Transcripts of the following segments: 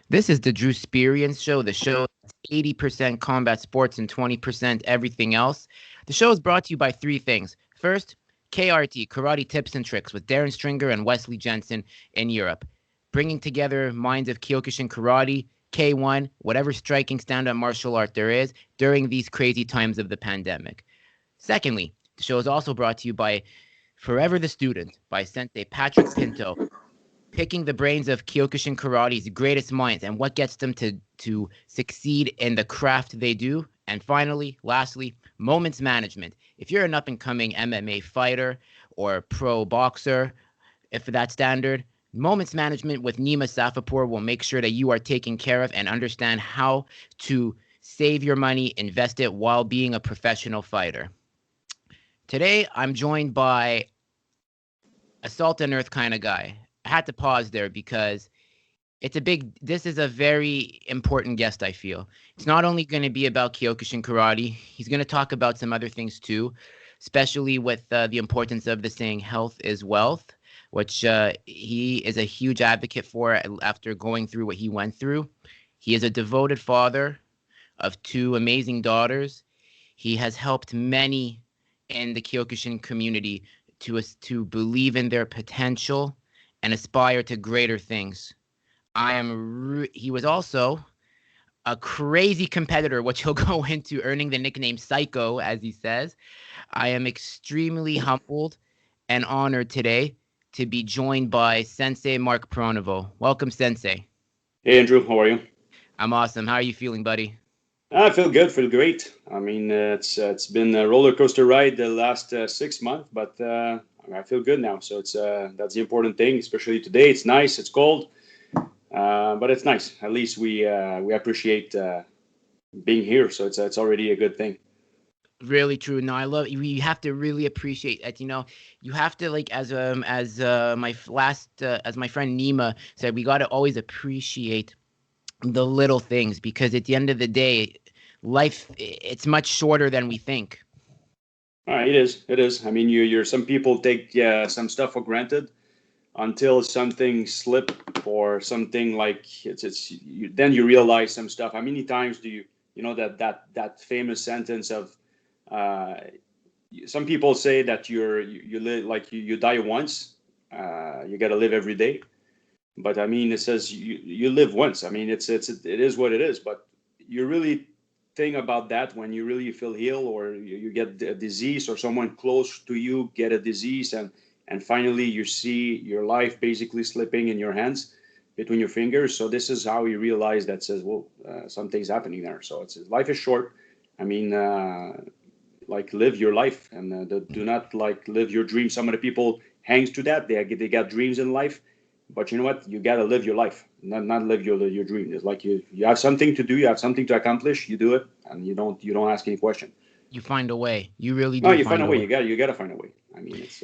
This is the Drew Experience Show, the show that's 80% combat sports and 20% everything else. The show is brought to you by three things. First, KRT, Karate Tips and Tricks, with Darren Stringer and Wesley Jensen in Europe, bringing together minds of Kyokushin Karate, K1, whatever striking stand-up martial art there is during these crazy times of the pandemic. Secondly, the show is also brought to you by Forever the Student by Sensei Patrick Pinto, picking the brains of Kyokushin Karate's greatest minds and what gets them to succeed in the craft they do. And finally, lastly, moments management. If you're an up and coming MMA fighter or pro boxer, if that's standard, moments management with Nima Safapur will make sure that you are taken care of and understand how to save your money, invest it while being a professional fighter. Today, I'm joined by a salt and earth kind of guy. I had to pause there because this is a very important guest, I feel. It's not only going to be about Kyokushin Karate, he's going to talk about some other things too, especially with the importance of the saying health is wealth, which he is a huge advocate for after going through what he went through. He is a devoted father of two amazing daughters. He has helped many in the Kyokushin community to believe in their potential and aspire to greater things. He was also a crazy competitor, which he'll go into, earning the nickname Psycho, as he says. I am extremely humbled and honored today to be joined by Sensei Marc Pronovost. Welcome, Sensei. Hey Andrew, how are you? I'm awesome. How are you feeling, buddy? I feel good, feel great. I mean, it's been a roller coaster ride the last 6 months, but I feel good now. So it's that's the important thing, especially today. It's nice, it's cold, but it's nice. At least we appreciate being here. So it's already a good thing. Really true. No, I love you. Have to really appreciate that. You have to, like, as my friend Nima said, we got to always appreciate the little things, because at the end of the day, life, it's much shorter than we think. It is. It is. I mean, you're some people take some stuff for granted until something slip or something like then you realize some stuff. How many times do you know that famous sentence of uh, some people say that you live like you die once, you got to live every day. But I mean, it says you live once. I mean, it is what it is. But you really think about that when you really feel ill or you get a disease or someone close to you get a disease and finally you see your life basically slipping in your hands between your fingers. So this is how you realize that says, well, something's happening there. So it's life is short. I mean, like live your life and do not like live your dream. Some of the people hangs to that. They got dreams in life, but you know what? You gotta live your life, not live your dream. It's like you have something to do, you have something to accomplish, you do it, and you don't ask any question. You find a way. You really No, do you find find a a way. way. You gotta find a way. I mean, it's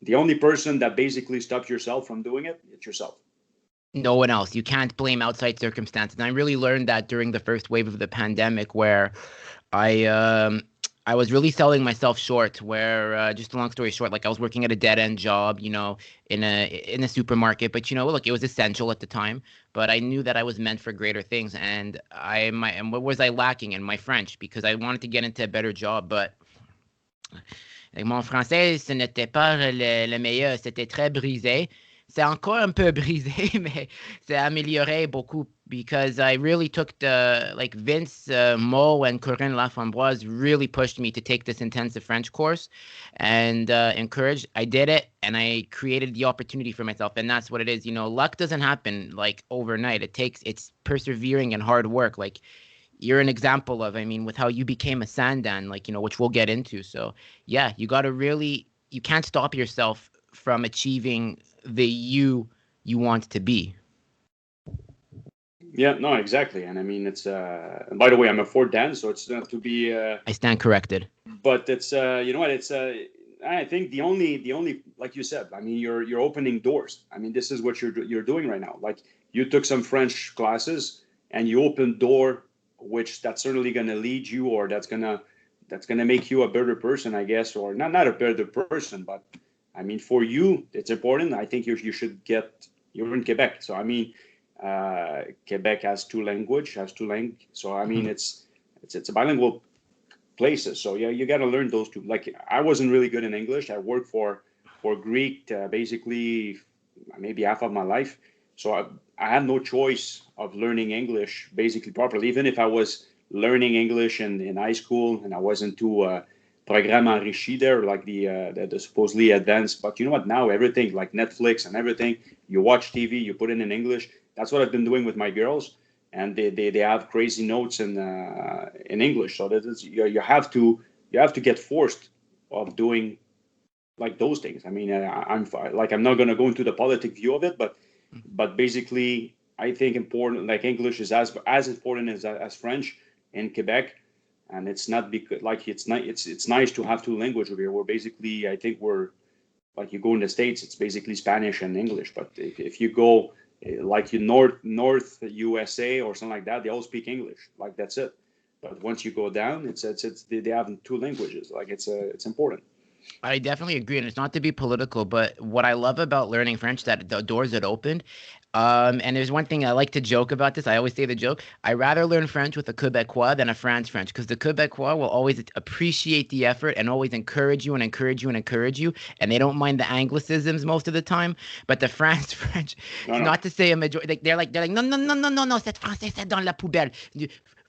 the only person that basically stops yourself from doing it. It's yourself. No one else. You can't blame outside circumstances. And I really learned that during the first wave of the pandemic, where I um I was really selling myself short. Where just a long story short, like I was working at a dead end job, in a supermarket. But look, it was essential at the time. But I knew that I was meant for greater things, and what was I lacking in my French, because I wanted to get into a better job, but mon français, ce n'était pas le meilleur, c'était très brisé. C'est encore un peu brisé, mais c'est amélioré beaucoup, because I really took like Vince Mo and Corinne Laframboise really pushed me to take this intensive French course and encouraged. I did it, and I created the opportunity for myself. And that's what it is. Luck doesn't happen like overnight. It's persevering and hard work. Like, you're an example of, I mean, with how you became a Sandan, like, which we'll get into. So, yeah, you can't stop yourself from achieving the you want to be. Yeah, no, exactly. And I mean, it's and by the way, I'm a Ford Dan, so it's not to be I stand corrected. but it's you know what it's I think the only like you said, I mean, you're opening doors. I mean, this is what you're doing right now. Like you took some French classes and you opened door, which that's certainly going to lead you, or that's gonna make you a better person, I guess, or not a better person, but I mean, for you it's important. I think you should get, you're in Quebec, so I mean, Quebec has two language. So I mean, it's a bilingual places. So yeah, you got to learn those two. Like I wasn't really good in English. I worked for Greek basically maybe half of my life. So I had no choice of learning English basically properly. Even if I was learning English in high school and I wasn't too programme enrichi there, like the supposedly advanced. But you know what? Now everything like Netflix and everything, you watch TV, you put it in English. That's what I've been doing with my girls, and they have crazy notes in English. So that is you have to get forced of doing like those things. I mean, I'm not gonna go into the politic view of it, but basically, I think important like English is as important as French in Quebec, and it's not because like it's nice to have two languages here. We're basically I think we're like you go in the States, it's basically Spanish and English. But if you go like you North USA or something like that, they all speak English. Like that's it. But once you go down, it's they have two languages. Like it's important. I definitely agree, and it's not to be political, but what I love about learning French that the doors it opened. And there's one thing I like to joke about this. I always say the joke. I rather learn French with a Quebecois than a France French because the Quebecois will always appreciate the effort and always encourage you and encourage you and encourage you, and they don't mind the anglicisms most of the time. But the France French, No, it's no. not to say a majority. Like, they're like non non non non non non, c'est français, c'est dans la poubelle.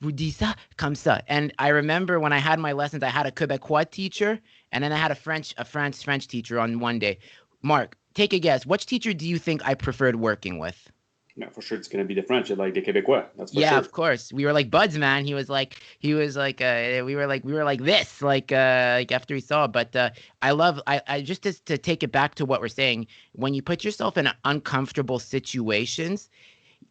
Vous dites ça comme ça. And I remember when I had my lessons, I had a Quebecois teacher. And then I had French teacher on one day. Mark, take a guess. Which teacher do you think I preferred working with? Yeah, for sure it's gonna be the French, like the Quebecois. That's for Yeah, sure. of course. We were like buds, man. We were like this, like after he saw. But I just to take it back to what we're saying. When you put yourself in uncomfortable situations,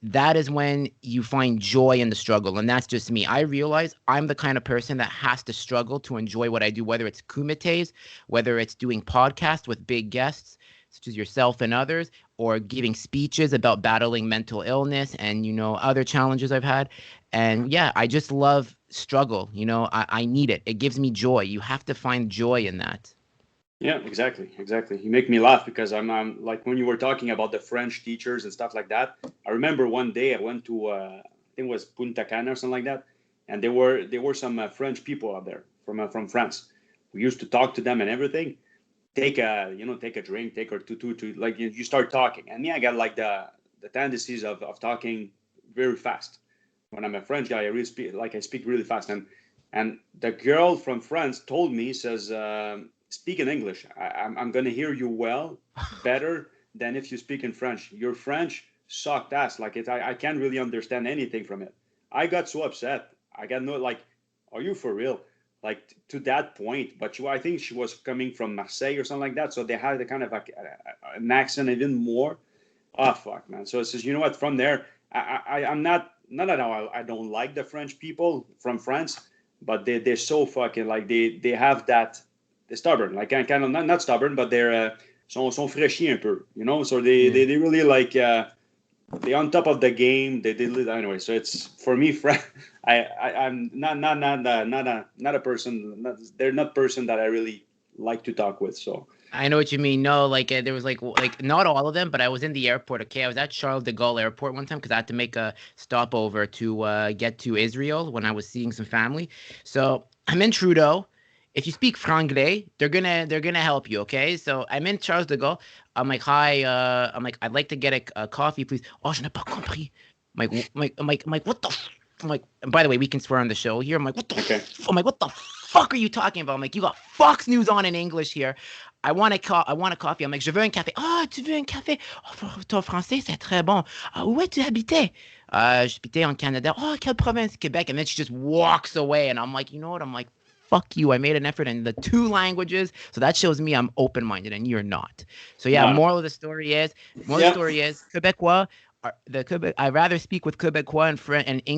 that is when you find joy in the struggle. And that's just me. I realize I'm the kind of person that has to struggle to enjoy what I do, whether it's kumites, whether it's doing podcasts with big guests, such as yourself and others, or giving speeches about battling mental illness and, other challenges I've had. And yeah, I just love struggle. I need it. It gives me joy. You have to find joy in that. Yeah, exactly. You make me laugh because I'm like when you were talking about the French teachers and stuff like that. I remember one day I went to I think it was Punta Cana or something like that, and there were some French people out there from France. We used to talk to them and everything. Take a drink, take or two to like you start talking. And me, I got like the tendencies of talking very fast. When I'm a French guy, I speak really fast. And the girl from France told me, says, speak in English. I'm going to hear you well, better than if you speak in French. Your French sucked ass. Like I can't really understand anything from it. I got so upset. I got no, like, are you for real? Like to that point. But I think she was coming from Marseille or something like that. So they had the kind of like an accent even more. Oh, fuck, man. So it says, you know what? From there, I'm not that I don't like the French people from France, but they're so fucking like they have that they're stubborn, like kind of not stubborn, but they're sont fraîchis un peu, So Yeah. they really like they on top of the game. They anyway. So it's for me, I'm not a person. They're not person that I really like to talk with. So I know what you mean. No, like there was like not all of them, but I was in the airport. Okay, I was at Charles de Gaulle Airport one time because I had to make a stopover to get to Israel when I was seeing some family. So I'm in Trudeau. If you speak franglais, they're gonna help you. Okay, so I'm in Charles de Gaulle. I'm like, hi. I'm like, I'd like to get a coffee, please. Oh, je n'ai pas compris. I'm like, what the? I'm like, and by the way, we can swear on the show here. I'm like, what the? okay, I'm like, what the fuck are you talking about? I'm like, you got Fox News on in English here. I want a coffee. I'm like, je veux un café. Ah, tu veux un café? Oh, ton français, c'est très bon. Ah, où tu habitais? J'habitais en Canada. Oh, quelle province? Quebec. And then she just walks away. And I'm like, you know what? I'm like, fuck you. I made an effort in the two languages. So that shows me I'm open-minded and you're not. So yeah, no, moral of the yeah, story is Quebecois. I'd rather speak with Quebecois and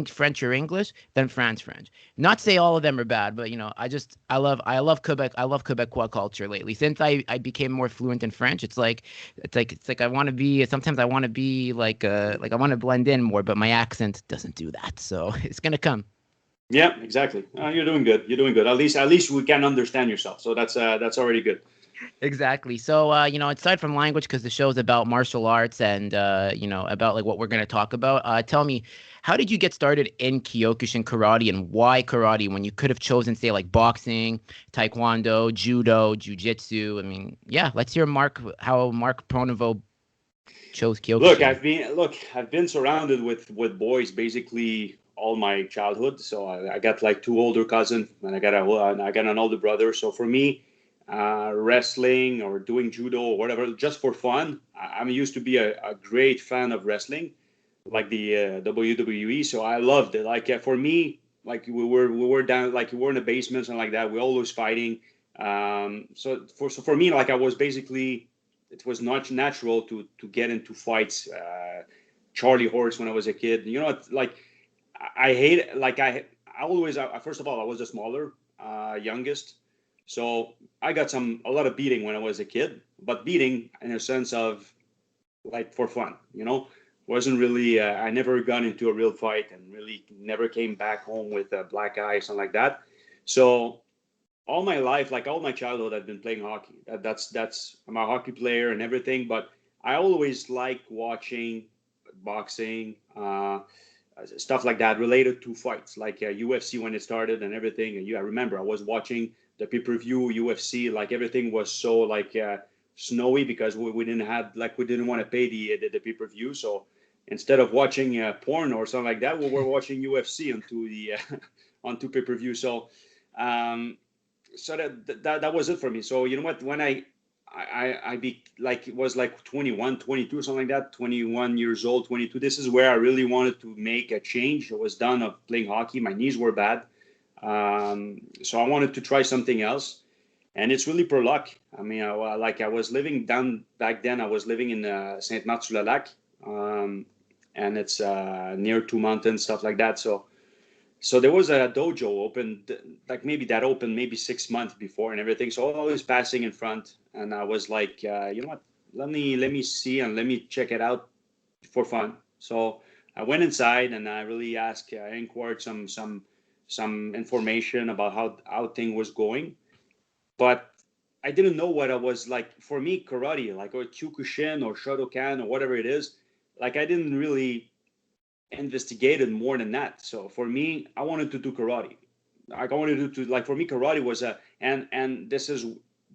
French or English than France French. Not say all of them are bad, but I love Quebec. I love Quebecois culture lately. Since I became more fluent in French, it's like I want to be. Sometimes I want to be like I want to blend in more, but my accent doesn't do that. So it's gonna come. yeah, exactly. You're doing good. You're doing good. At least we can understand yourself. So that's already good. Exactly. So, aside from language, because the show's about martial arts and, about like what we're going to talk about, tell me, how did you get started in Kyokushin karate and why karate when you could have chosen, say, like boxing, taekwondo, judo, jujitsu? I mean, yeah, let's hear how Marc Pronovost chose Look, Kyokushin. I've been surrounded with boys basically all my childhood. So I got like two older cousins, and I got an older brother. So for me, wrestling or doing judo or whatever, just for fun, I'm used to be a great fan of wrestling, like the WWE. So I loved it. Like for me, like we were down, like we were in the basement and like that. We always fighting. So for me, like I was basically, it was not natural to get into fights. Charlie horse when I was a kid. You know, like I hate, like I always, first of all, I was the smaller, youngest, so I got a lot of beating when I was a kid, but beating in a sense of like for fun, wasn't really. I never got into a real fight and really never came back home with a black eye, something like that. So all my life, like all my childhood, I've been playing hockey. That's I'm a hockey player and everything, but I always like watching boxing, stuff like that related to fights, like UFC when it started and everything. And I remember I was watching the pay-per-view UFC, like everything was so like snowy because we didn't have, like, we didn't want to pay the pay-per-view. So instead of watching porn or something like that, we were watching UFC onto the onto pay-per-view. Um, so that was it for me. So you know what, when I be like, it was like 21, 22, something like that, 21 years old, 22, this is where I really wanted to make a change. I was done of playing hockey, my knees were bad. So I wanted to try something else, and it's really per luck. I mean, I was living down back then, I was living in Saint Marc sur le Lac, and it's near two mountains, stuff like that. So there was a dojo opened, like maybe that opened maybe 6 months before and everything. So I was passing in front, and I was like, you know what? Let me see and let me check it out for fun. So I went inside and I really asked, I inquired some information about how thing was going, but I didn't know what I was like. For me, karate, like, or Kyokushin or Shotokan or whatever it is, like I didn't really investigated more than that. So for me, I wanted to do karate. Like I wanted to like, for me, karate was a, and this is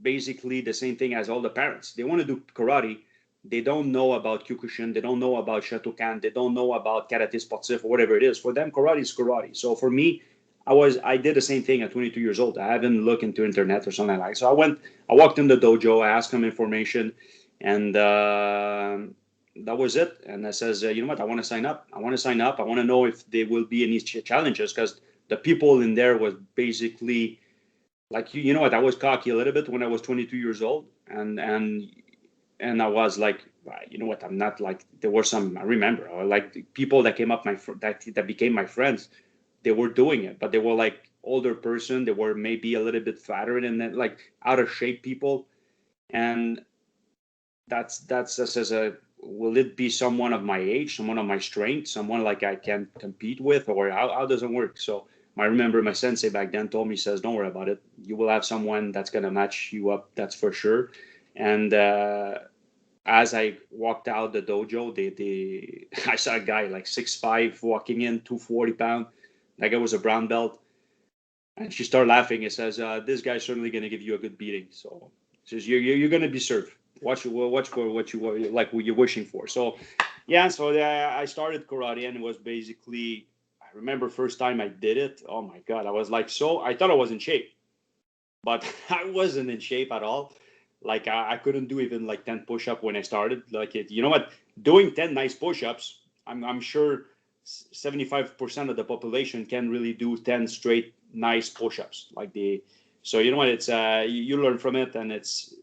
basically the same thing as all the parents. They want to do karate. They don't know about Kyokushin. They don't know about Shotokan. They don't know about karate sportif or whatever it is. For them, karate is karate. So for me, I did the same thing at 22 years old. I haven't looked into internet or something like that. So I walked in the dojo. I asked them information, and that was it. And I says, you know what? I want to sign up. I want to sign up. I want to know if there will be any challenges, because the people in there was basically like, you know what? I was cocky a little bit when I was 22 years old, and I was like, you know what? I'm not like, there were some, I remember, like people that came up that became my friends. They were doing it, but they were like older person. They were maybe a little bit fatter and then like out of shape people, and that's just as a, will it be someone of my age, someone of my strength, someone like I can compete with, or how does it work? So I remember my sensei back then told me, says, don't worry about it, you will have someone that's going to match you up, that's for sure. And as I walked out the dojo, they I saw a guy like 6'5" walking in, 240 pound. That guy was a brown belt, and she started laughing. It says, "This guy's certainly going to give you a good beating." So she says, "You're going to be served. Watch for what you like, what you're wishing for." So yeah, so I started karate, and it was basically, I remember first time I did it. Oh my god, I was like, so I thought I was in shape, but I wasn't in shape at all. Like I couldn't do even like 10 push-up when I started. Like you know what? Doing 10 nice push-ups, I'm sure 75% of the population can really do 10 straight nice push-ups. So you know what? It's you learn from it, and it's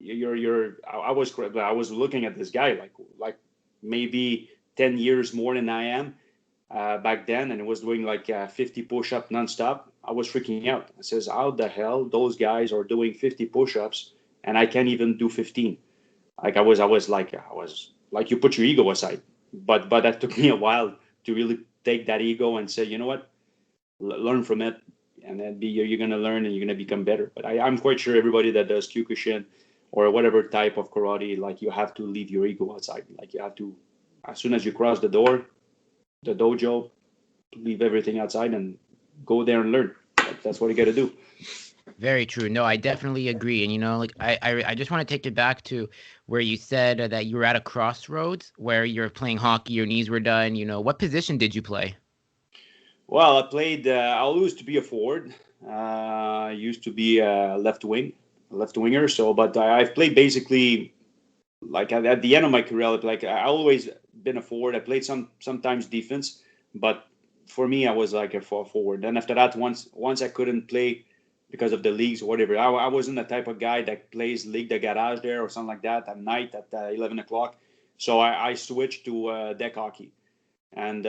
I was looking at this guy like maybe 10 years more than I am back then, and it was doing like 50 push-up nonstop. I was freaking out. I says, how the hell those guys are doing 50 push-ups and I can't even do 15? Like I was like, you put your ego aside. But that took me a while to really take that ego and say, you know what, learn from it. and then you're going to learn and you're going to become better. But I'm quite sure everybody that does Kyokushin or whatever type of karate, like you have to leave your ego outside. Like you have to, as soon as you cross the door, the dojo, leave everything outside and go there and learn. That's what you got to do. Very true. No, I definitely agree. And like I just want to take it back to where you said that you were at a crossroads where you're playing hockey, your knees were done. What position did you play? Well, I played. I used to be a forward. I used to be a left winger. So, but I've played basically like at the end of my career. Like I always been a forward. I played sometimes defense, but for me, I was like a forward. Then after that, once I couldn't play because of the leagues or whatever, I wasn't the type of guy that plays league the garage there or something like that at night at 11 o'clock. So I switched to deck hockey. And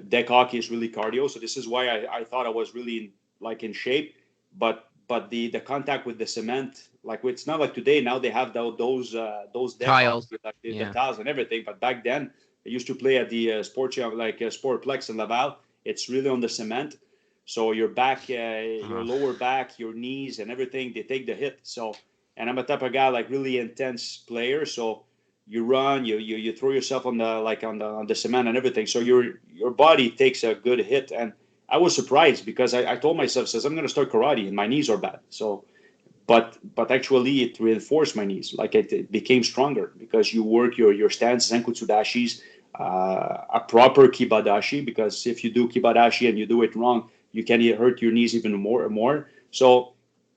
deck hockey is really cardio. So this is why I thought I was really like in shape. But the contact with the cement, like it's not like today. Now they have those deck Tiles. hockey, like the Yeah. tiles and everything. But back then, I used to play at the Sportplex in Laval. It's really on the cement. So your back, your Uh, lower back, your knees, and everything, they take the hit. So, and I'm a type of guy like really intense player. So you run, you throw yourself on the cement and everything. So your body takes a good hit. And I was surprised because I told myself, says I'm going to start karate and my knees are bad. So, but actually it reinforced my knees. Like it became stronger because you work your stance, senkutsudashis, a proper kibadashi. Because if you do kibadashi and you do it wrong, you can hurt your knees even more and more. So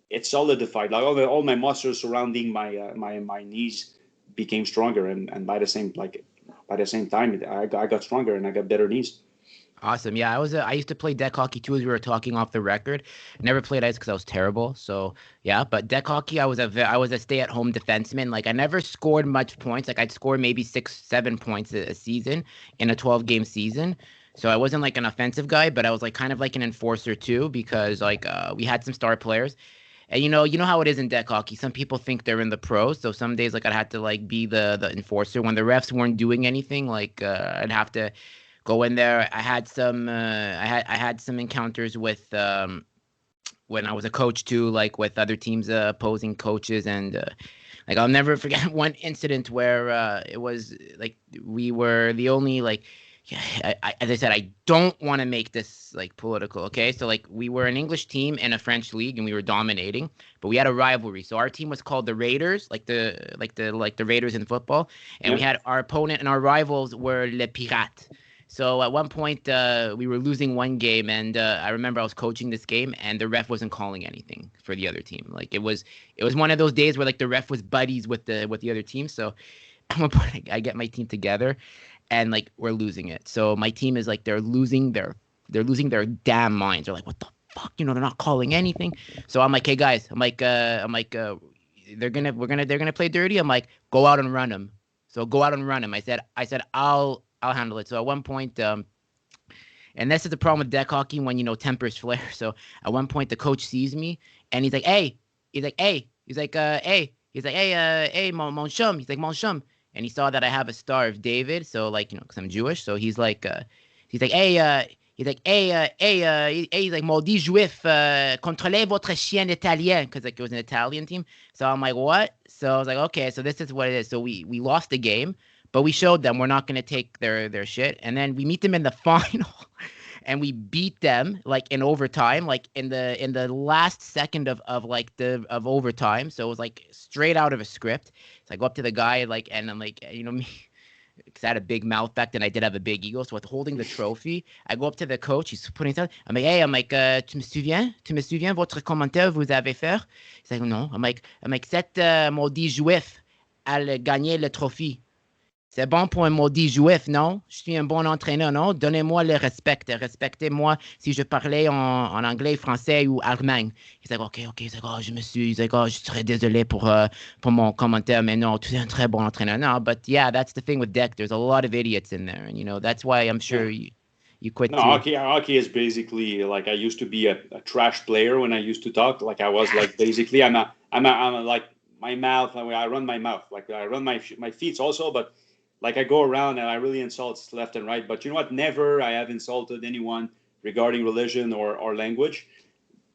it's solidified. Like all my muscles surrounding my knees became stronger, and by the same time, I got stronger and I got better knees. Awesome. Yeah, I used to play deck hockey too, as we were talking off the record. Never played ice because I was terrible. So yeah, but deck hockey, I was a stay-at-home defenseman. Like I never scored much points. Like I'd score maybe 6, 7 points a season in a 12-game season. So I wasn't like an offensive guy, but I was like kind of like an enforcer too, because like we had some star players. And you know how it is in deck hockey. Some people think they're in the pros, so some days like I'd have to like be the enforcer when the refs weren't doing anything. Like I'd have to go in there. I had some encounters with when I was a coach too, like with other teams opposing coaches, and like I'll never forget one incident where it was like we were the only like yeah, as I said, I don't want to make this like political, okay? So like we were an English team in a French league and we were dominating, but we had a rivalry. So our team was called the Raiders, like the Raiders in football, and we Yeah. had our opponent and our rivals were Les Pirates. So at one point, we were losing one game, and I remember I was coaching this game, and the ref wasn't calling anything for the other team. Like it was one of those days where like the ref was buddies with the other team. So at one point, I get my team together, and like we're losing it. So my team is like they're losing their damn minds. They're like, what the fuck? They're not calling anything. So I'm like, hey guys, they're gonna play dirty. I'm like, go out and run them. So go out and run them. I said I'll handle it. So at one point, and this is the problem with deck hockey when tempers flare. So at one point the coach sees me and he's like, hey, mon chum. He's like, mon chum. And he saw that I have a Star of David. So like, because I'm Jewish. So he's like, hey, he's like, maudit juif, contrôlez votre chien italien. Because like it was an Italian team. So I'm like, what? So I was like, okay, so this is what it is. So we lost the game, but we showed them we're not going to take their shit. And then we meet them in the final and we beat them like in overtime, like in the last second of overtime. So it was like straight out of a script. So I go up to the guy like, and I'm like, me, because I had a big mouth back then. I did have a big ego. So with holding the trophy, I go up to the coach. He's putting it. I'm like, hey, tu me souviens votre commentaire vous avez fait? He's like, non. I'm like, cet maudit juif a gagné le trophée. C'est bon pour un maudit juif, non? Je suis un bon entraîneur, non? Donnez-moi le respect. Respectez-moi si je parlais en anglais, français ou allemand. He's like, OK. He's like, oh, he's like, oh, je serais désolé pour mon commentaire, mais non, tu es un très bon entraîneur. No, but yeah, that's the thing with deck. There's a lot of idiots in there. And, that's why I'm Yeah. sure you quit No, too. hockey is basically like I used to be a trash player when I used to talk. Like I was like basically I'm a like my mouth. I run my mouth. Like I run my feet also, but like I go around and I really insult left and right. But you know what? Never I have insulted anyone regarding religion or language.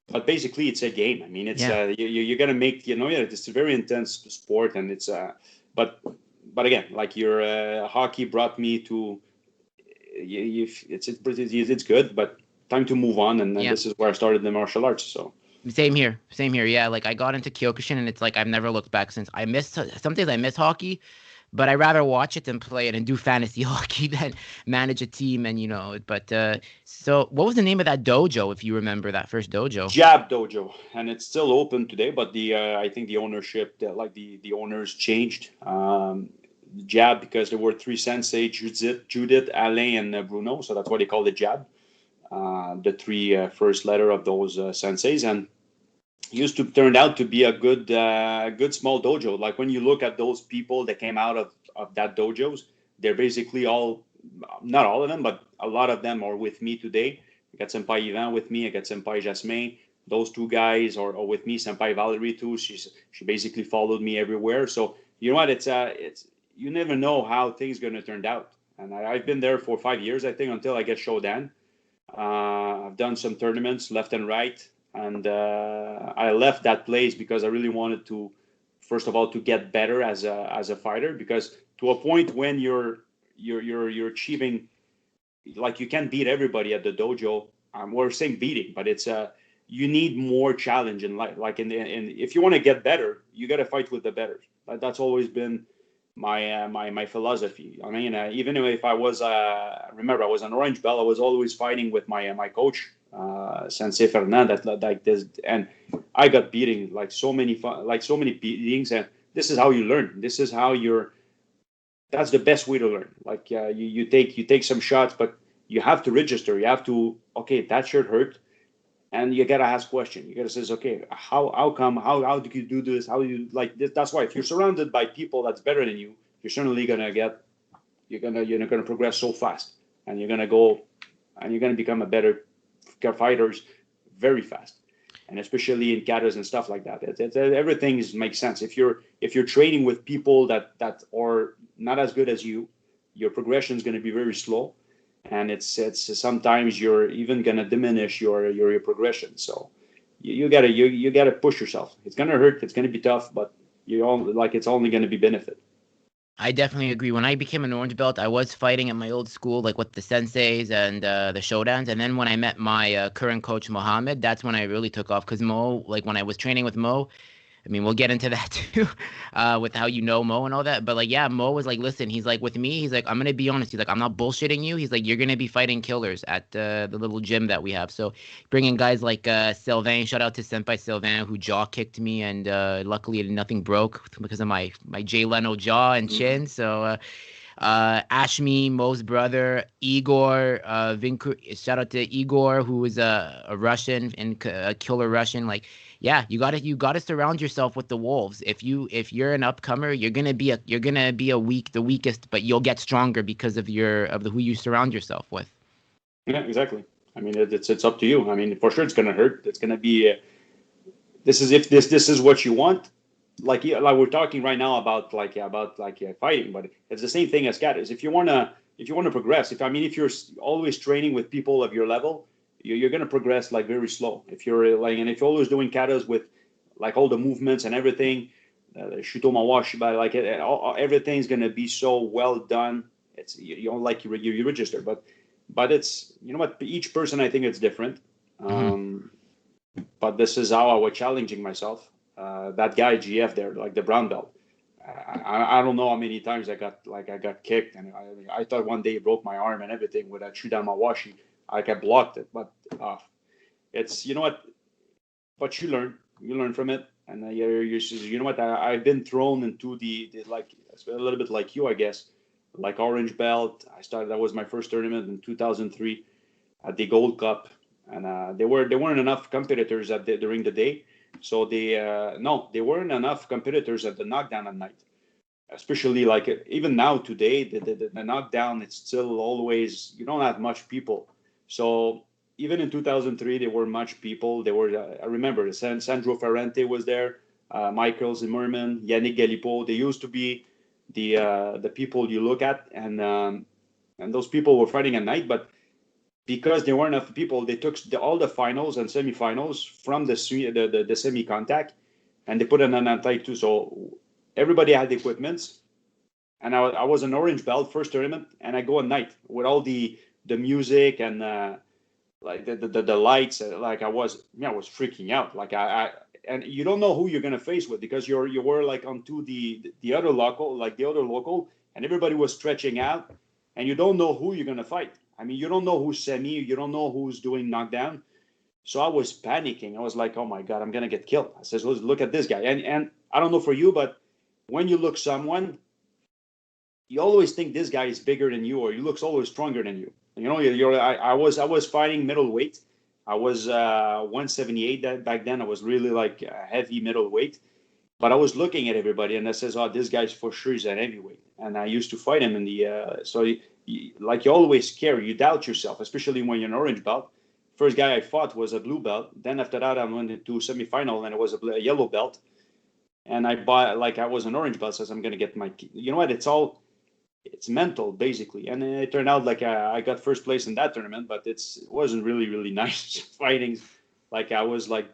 but basically it's a game. I mean, it's Yeah. you're gonna make, it's a very intense sport, and it's but but again, like your hockey brought me to it's good, but time to move on, and then Yeah. this is where I started the martial arts. So Same here. Same here. Yeah, like I got into Kyokushin and it's like I've never looked back since. I miss some days I miss hockey, but I rather watch it than play it and do fantasy hockey than manage a team and but so what was the name of that dojo if you remember that first dojo? Jab Dojo, and it's still open today, but the I think the ownership, the owners changed. Jab, because there were three sensei, Judith, Alain, and Bruno, so that's why they call it Jab. The three first letter of those senseis, and used to turn out to be a good small dojo. Like when you look at those people that came out of that dojos, they're basically all, not all of them, but a lot of them are with me today. I got Senpai Ivan with me. I got Senpai Jasmine. Those two guys are with me. Senpai Valerie too. She basically followed me everywhere. So you know what? It's you never know how things gonna turn out. And I've been there for 5 years, I think, until I get Shodan. I've done some tournaments left and right, and I left that place because I really wanted to, first of all, to get better as a fighter. Because to a point when you're achieving, like, you can't beat everybody at the dojo. We're saying beating, but it's you need more challenge in life. Like in if you want to get better, you got to fight with the better. That's always been my philosophy. I mean, even if I was, remember, I was an orange belt. I was always fighting with my coach, Sensei Fernand, like this, and I got beating like so many beatings, and this is how you learn. This is how you're. That's the best way to learn. Like you take some shots, but you have to register. You have to, okay, that shirt hurt, and you gotta ask question. You gotta say, okay, how come, how do you do this? How do you like this? That's why if you're surrounded by people that's better than you, you're certainly gonna get, you're gonna progress so fast, and you're gonna go, and you're gonna become a better fighters very fast, and especially in katas and stuff like that. Everything makes sense. If you're training with people that are not as good as you, your progression is going to be very slow, and it's sometimes you're even going to diminish your progression. So you gotta push yourself. It's going to hurt. It's going to be tough, but it's only going to be benefit. I definitely agree. When I became an orange belt, I was fighting at my old school, like with the senseis and the showdowns. And then when I met my current coach, Mohammed, that's when I really took off. Because Mo, like when I was training with Mo, I mean, we'll get into that too, with how Mo and all that. But like, yeah, Mo was like, listen, he's like, with me, he's like, I'm gonna be honest. He's like, I'm not bullshitting you. He's like, you're gonna be fighting killers at the little gym that we have. So bringing guys like Sylvain, shout out to Senpai Sylvain, who jaw kicked me, and luckily nothing broke because of my Jay Leno jaw and Mm-hmm. chin. So Ashmi, Mo's brother, Igor, shout out to Igor, who is a Russian and a killer Russian. Like, yeah, you gotta surround yourself with the wolves. If you're an upcomer, you're gonna be the weakest, but you'll get stronger because of the who you surround yourself with. Yeah, exactly. I mean, it's up to you. I mean, for sure, it's going to hurt. It's going to be. This is if this is what you want. Like, yeah, like we're talking right now about fighting, but it's the same thing as cat is. If you wanna progress, if you're always training with people of your level, you're gonna progress like very slow. If you're like, and if you're always doing katas with like all the movements and everything, shuto mawashi, but like everything's gonna be so well done. It's you don't like you register, but it's, what, each person, I think it's different. Hmm. But this is how I was challenging myself. That guy GF there, like the brown belt. I don't know how many times I got kicked, and I thought one day he broke my arm and everything with that Shudamawashi. I blocked it, but it's, what. But you learn from it, and you know what. I've been thrown into the like a little bit like you, I guess, like orange belt. That was my first tournament in 2003 at the Gold Cup, and there weren't enough competitors during the day, so no, there weren't enough competitors at the knockdown at night. Especially like even now today, the knockdown, it's still always, you don't have much people. So even in 2003, there were much people. There were I remember Sandro Ferrante was there, Michael Zimmerman, Yannick Galipo. They used to be the people you look at, and those people were fighting at night, but because there weren't enough people, they took all the finals and semifinals from the semi contact, and they put it on Untitled. So everybody had the equipments, and I was an orange belt first tournament, and I go at night with all the music and like the lights. Like I was freaking out. Like I and you don't know who you're gonna face with, because you were like onto the other local, and everybody was stretching out, and you don't know who you're gonna fight. I mean, you don't know who's semi, you don't know who's doing knockdown. So I was panicking. I was like, oh my God, I'm gonna get killed. I says, look at this guy. And I don't know for you, but when you look someone, you always think this guy is bigger than you, or he looks always stronger than you. You know, I was fighting middleweight. I was 178 back then. I was really like a heavy middleweight. But I was looking at everybody, and I says, "Oh, this guy's for sure is an heavyweight." And I used to fight him in the like you always scare, you doubt yourself, especially when you're an orange belt. First guy I fought was a blue belt. Then after that, I went into semifinal, and it was a yellow belt. And I bought like I was an orange belt, says I'm gonna get my. You know what? It's mental basically, and it turned out like I got first place in that tournament, but it wasn't really nice fighting. Like I was like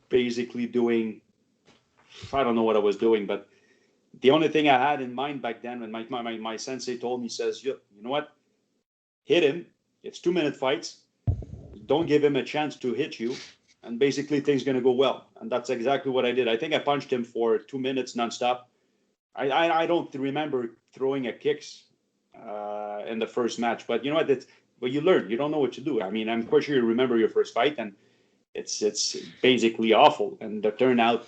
basically doing, I don't know what I was doing, but the only thing I had in mind back then when my sensei told me, says, you know what, hit him. It's 2-minute fights. Don't give him a chance to hit you, and basically things gonna go well. And that's exactly what I did. I think I punched him for 2 minutes nonstop. I don't remember throwing a kicks in the first match, but you know what? But you learn. You don't know what to do. I mean, I'm quite sure you remember your first fight, and it's basically awful. And the turnout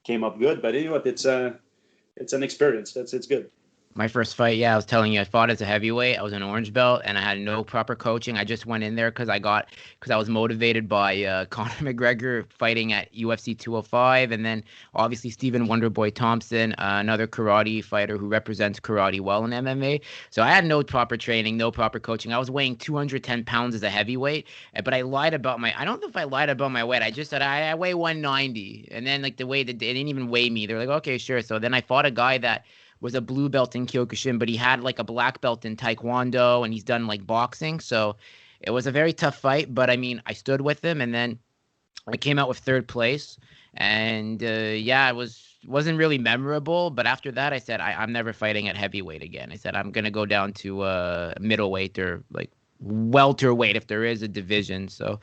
came up good, but you know what? It's an experience. It's good. My first fight, yeah, I was telling you, I fought as a heavyweight. I was an orange belt, and I had no proper coaching. I just went in there because I was motivated by Conor McGregor fighting at UFC 205, and then obviously Stephen Wonderboy Thompson, another karate fighter who represents karate well in MMA. So I had no proper training, no proper coaching. I was weighing 210 pounds as a heavyweight, but I lied about I don't know if I lied about my weight. I just said I weigh 190, and then like the way that they didn't even weigh me. They're like, okay, sure. So then I fought a guy that was a blue belt in Kyokushin, but he had like a black belt in Taekwondo, and he's done like boxing. So it was a very tough fight, but I mean, I stood with him, and then I came out with third place. And yeah, wasn't really memorable. But after that, I said I'm never fighting at heavyweight again. I said I'm gonna go down to middleweight or like welterweight if there is a division. So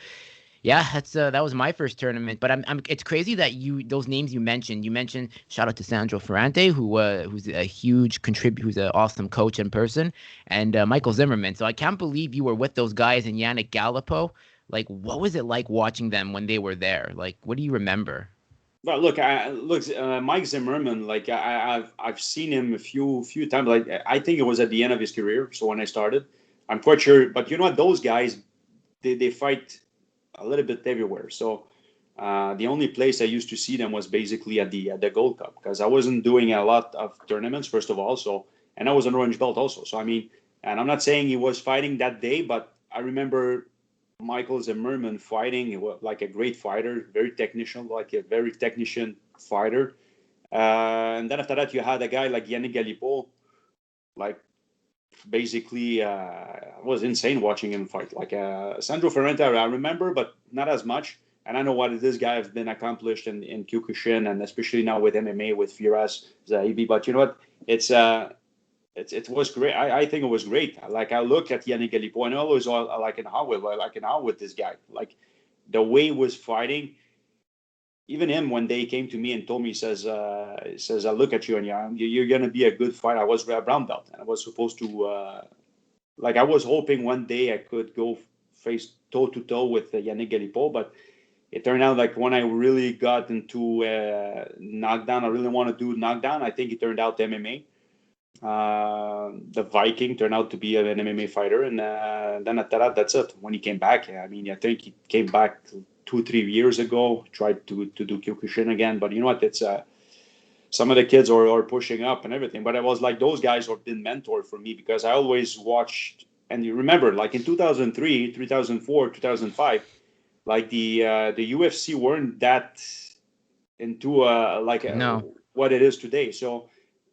yeah, that was my first tournament. But it's crazy that those names you mentioned. You mentioned shout out to Sandro Ferrante, who's a huge contributor, who's an awesome coach in person, and Michael Zimmerman. So I can't believe you were with those guys and Yannick Gallipo. Like, what was it like watching them when they were there? Like, what do you remember? Well, look, Mike Zimmerman. Like I've seen him a few times. Like I think it was at the end of his career. So when I started, I'm quite sure. But you know what? Those guys, they fight a little bit everywhere. So the only place I used to see them was basically at the Gold Cup, because I wasn't doing a lot of tournaments first of all. So, and I was an orange belt also. So I mean, and I'm not saying he was fighting that day, but I remember Michael Zimmerman fighting. He was like a great fighter, very technician, like a very technician fighter. And then after that, you had a guy like Yannick Galipo, like basically it was insane watching him fight. Like Sandro Ferrante, I remember, but not as much. And I know what this guy has been accomplished in Kyokushin, and especially now with MMA with Firas Zahibi. But you know what? It was great. I think it was great. Like I look at Yannick Galipo, and I always like in how with this guy. Like the way he was fighting. Even him, when they came to me and told me, says I look at you and you're gonna be a good fighter. I was a brown belt, and I was supposed to like I was hoping one day I could go face toe to toe with Yannick Galipo, but it turned out like when I really got into knockdown, I really want to do knockdown. I think it turned out MMA. The Viking turned out to be an MMA fighter, and then after that, that's it. When he came back, I mean, I think he came back 2-3 years ago, tried to do Kyokushin again. But you know what? It's some of the kids are pushing up and everything. But I was like, those guys have been mentored for me, because I always watched. And you remember, like in 2003, 2004, 2005, like the UFC weren't that into No. what it is today. So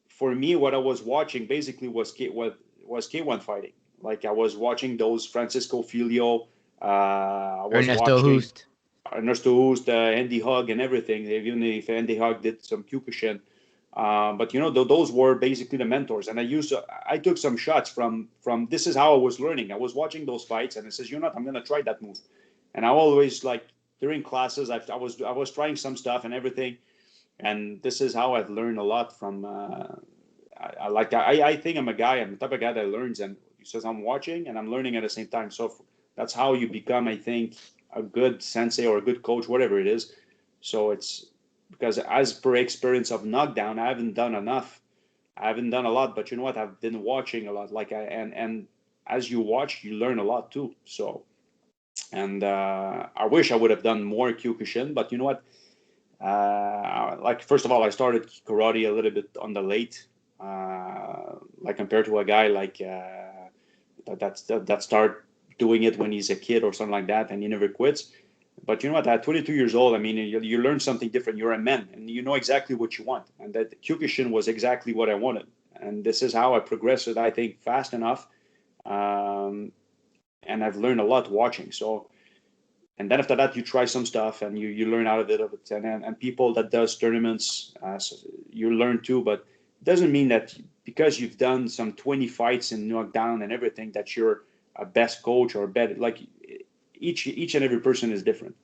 for me, what I was watching basically was K1 fighting. Like I was watching those Francisco Filio. I was Ernesto watching Hoost. Ernesto Hoost, Andy Hug, and everything. Even if Andy Hug did some Kyokushin, but those were basically the mentors. And I took some shots from. This is how I was learning. I was watching those fights, and it says, I'm gonna try that move. And I always like during classes, I was trying some stuff and everything. And this is how I've learned a lot from. I think I'm the type of guy that learns, and he says I'm watching and I'm learning at the same time. So that's how you become, I think, a good sensei or a good coach, whatever it is. So it's because as per experience of knockdown, I haven't done enough. I haven't done a lot, but you know what? I've been watching a lot. And as you watch, you learn a lot too. So and I wish I would have done more Kyokushin, but you know what? Like first of all, I started karate a little bit on the late, like compared to a guy like that start doing it when he's a kid or something like that, and he never quits. But you know what? At 22 years old, I mean, you learn something different. You're a man, and you know exactly what you want. And that Kyokushin was exactly what I wanted. And this is how I progressed it, I think, fast enough. Um, and I've learned a lot watching. So, and then after that, you try some stuff and you learn out of it. And people that does tournaments, so you learn too. But it doesn't mean that because you've done some 20 fights and knockdown and everything that you're a best coach or better. Like each and every person is different.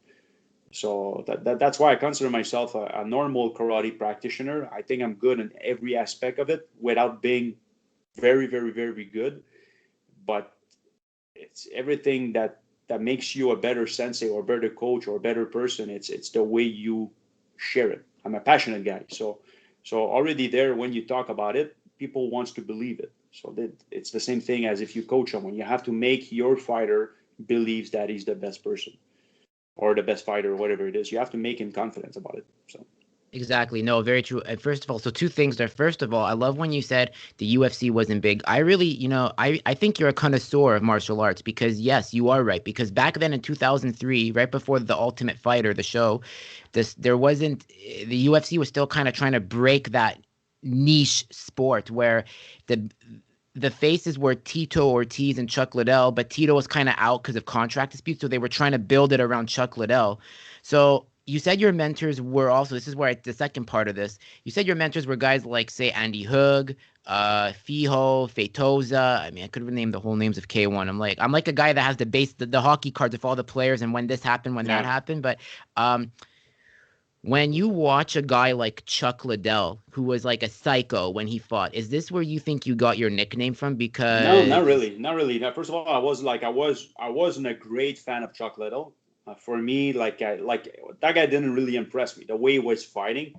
So that's why I consider myself a normal karate practitioner. I think I'm good in every aspect of it without being very, very, very good. But it's everything that makes you a better sensei or better coach or better person. It's the way you share it. I'm a passionate guy, so already there when you talk about it, people wants to believe it. So that it's the same thing as if you coach someone. You have to make your fighter believes that he's the best person or the best fighter or whatever it is. You have to make him confident about it. So Exactly. No, very true. And first of all, so two things there. First of all, I love when you said the UFC wasn't big. I really, I think you're a connoisseur of martial arts because yes, you are right. Because back then in 2003, right before The Ultimate Fighter, the show, there wasn't the UFC was still kind of trying to break that niche sport where the the faces were Tito Ortiz and Chuck Liddell, but Tito was kind of out because of contract disputes, so they were trying to build it around Chuck Liddell. So you said your mentors were also, this is where the second part of this, you said your mentors were guys like, say, Andy Hug, Fijo, Feitosa. I mean, I could have named the whole names of K1. I'm like a guy that has the hockey cards of all the players and when this happened, when that yeah. happened. But um, when you watch a guy like Chuck Liddell, who was like a psycho when he fought, is this where you think you got your nickname from? No, not Because really, not really. Now, first of all, I wasn't a great fan of Chuck Liddell. For me, like that guy didn't really impress me. The way he was fighting,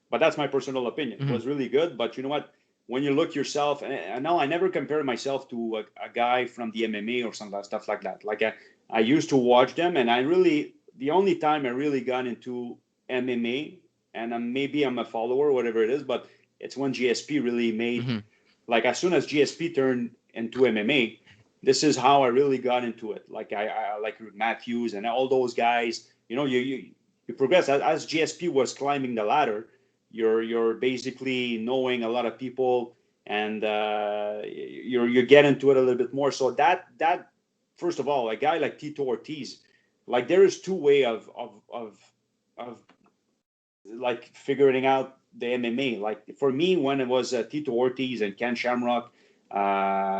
but that's my personal opinion. It mhm, was really good, but you know what? When you look yourself, and now I never compare myself to a guy from the MMA or some stuff like that. Like I used to watch them, and the only time I really got into MMA, and maybe I'm a follower, whatever it is, but it's when GSP really made, mhm. like as soon as GSP turned into MMA, this is how I really got into it. Like I like Matthews and all those guys. You progress as GSP was climbing the ladder. You're basically knowing a lot of people, and you get into it a little bit more. So that first of all, a guy like Tito Ortiz, like there is two way of like figuring out the MMA. Like for me, when it was Tito Ortiz and Ken Shamrock,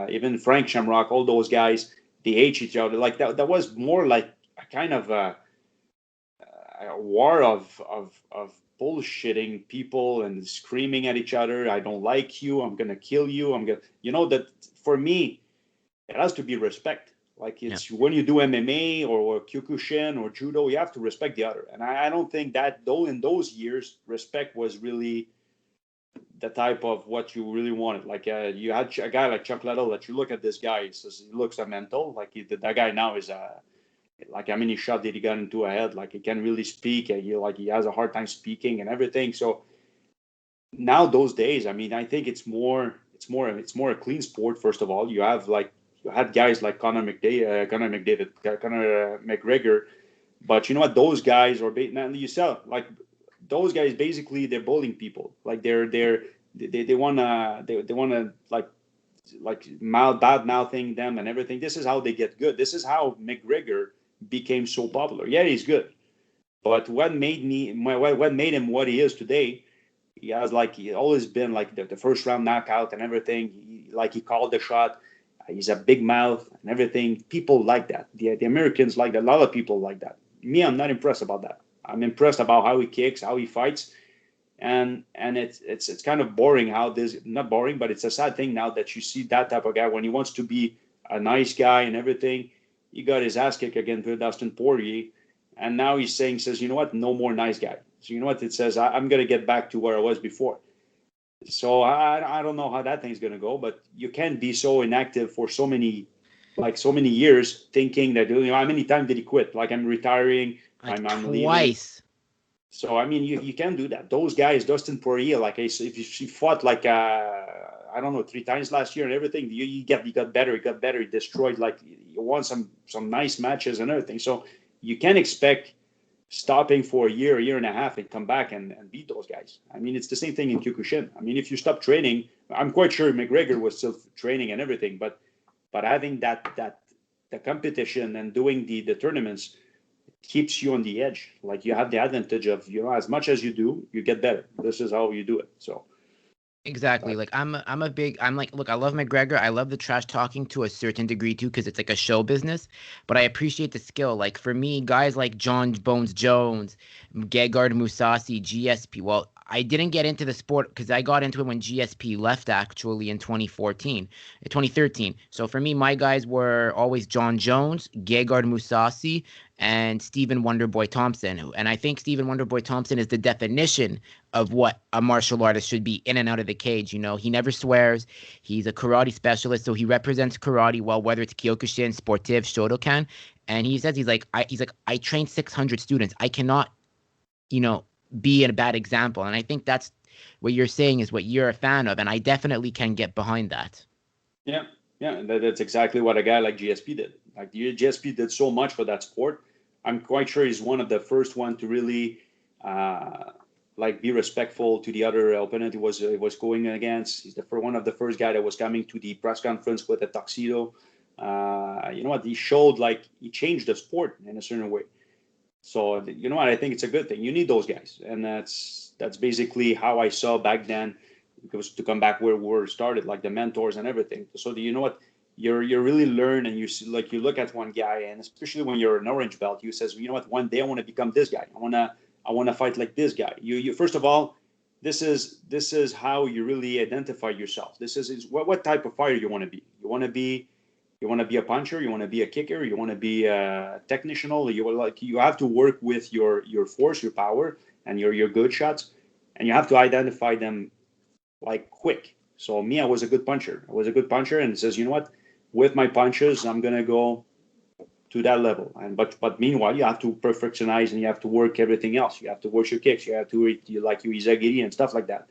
even Frank Shamrock, all those guys, they hate each other. Like that was more like a kind of a war of bullshitting people and screaming at each other. I don't like you. I'm gonna kill you. I'm gonna. That for me, it has to be respect. Like Yeah. it's when you do MMA or Kyokushin or judo, you have to respect the other. And I don't think that though in those years, respect was really the type of what you really wanted. Like you had a guy like Chuck Liddell that you look at this guy, he looks a mental. Like that guy now is like how many shots did he got into a head? Like he can't really speak. He has a hard time speaking and everything. So now those days, I mean, I think it's more a clean sport. First of all, you had guys like Conor McGregor, but you know what? Those guys are now you saw like those guys basically they're bullying people. Like they wanna like bad mouthing them and everything. This is how they get good. This is how McGregor became so popular. Yeah, he's good, but what made him what he is today? He has he always been like the first round knockout and everything. He called the shot. He's a big mouth and everything. People like that. The Americans like that. A lot of people like that. Me, I'm not impressed about that. I'm impressed about how he kicks, how he fights, and it's kind of boring how this, not boring, but it's a sad thing now that you see that type of guy when he wants to be a nice guy and everything. He got his ass kicked again to Dustin Poirier, and now says, you know what, no more nice guy. So you know what it says, I'm gonna get back to where I was before. So I don't know how that thing's gonna go, but you can't be so inactive for so many years, thinking that, how many times did he quit? Like, I'm retiring, I'm leaving. Twice. So I mean, you can do that. Those guys, Dustin Poirier, if you fought I don't know, 3 times last year and everything, he got better, he destroyed, he won some nice matches and everything. So you can't expect stopping for a year and a half and come back and beat those guys. I mean, it's the same thing in Kyokushin. I mean, if you stop training, I'm quite sure McGregor was still training and everything, but having that the competition and doing the tournaments keeps you on the edge. Like, you have the advantage of, as much as you do, you get better. This is how you do it. So Exactly. Like, I'm like, look, I love McGregor. I love the trash talking to a certain degree too, because it's like a show business. But I appreciate the skill. Like, for me, guys like John Bones Jones, Gegard Mousasi, GSP. Well, I didn't get into the sport because I got into it when GSP left, actually, in 2013. So for me, my guys were always John Jones, Gegard Mousasi, and Stephen Wonderboy Thompson. And I think Stephen Wonderboy Thompson is the definition of what a martial artist should be in and out of the cage. He never swears. He's a karate specialist, so he represents karate well, whether it's Kyokushin, Sportive, Shotokan. And he says, I trained 600 students. I cannot, be a bad example. And I think that's what you're saying is what you're a fan of, and I definitely can get behind that. Yeah, that's exactly what a guy like GSP did. Like, GSP did so much for that sport. I'm quite sure he's one of the first one to really be respectful to the other opponent he was going against. He's one of the first guy that was coming to the press conference with a tuxedo. You know what? He showed he changed the sport in a certain way. So you know what? I think it's a good thing. You need those guys, and that's basically how I saw back then. Because to come back where we started, like the mentors and everything. So you know what? You really learn, and you see, you look at one guy, and especially when you're an orange belt, you says, you know what? One day I want to become this guy. I want to fight like this guy. You first of all, this is how you really identify yourself. This is what type of fighter you want to be. You want to be a puncher, you want to be a kicker, you want to be a technician. You have to work with your force, your power, and your good shots, and you have to identify them quick. So me, I was a good puncher. And it says, you know what? With my punches, I'm gonna go to that level. But meanwhile, you have to perfectionize, and you have to work everything else. You have to work your kicks. You have to your izagiri and stuff like that.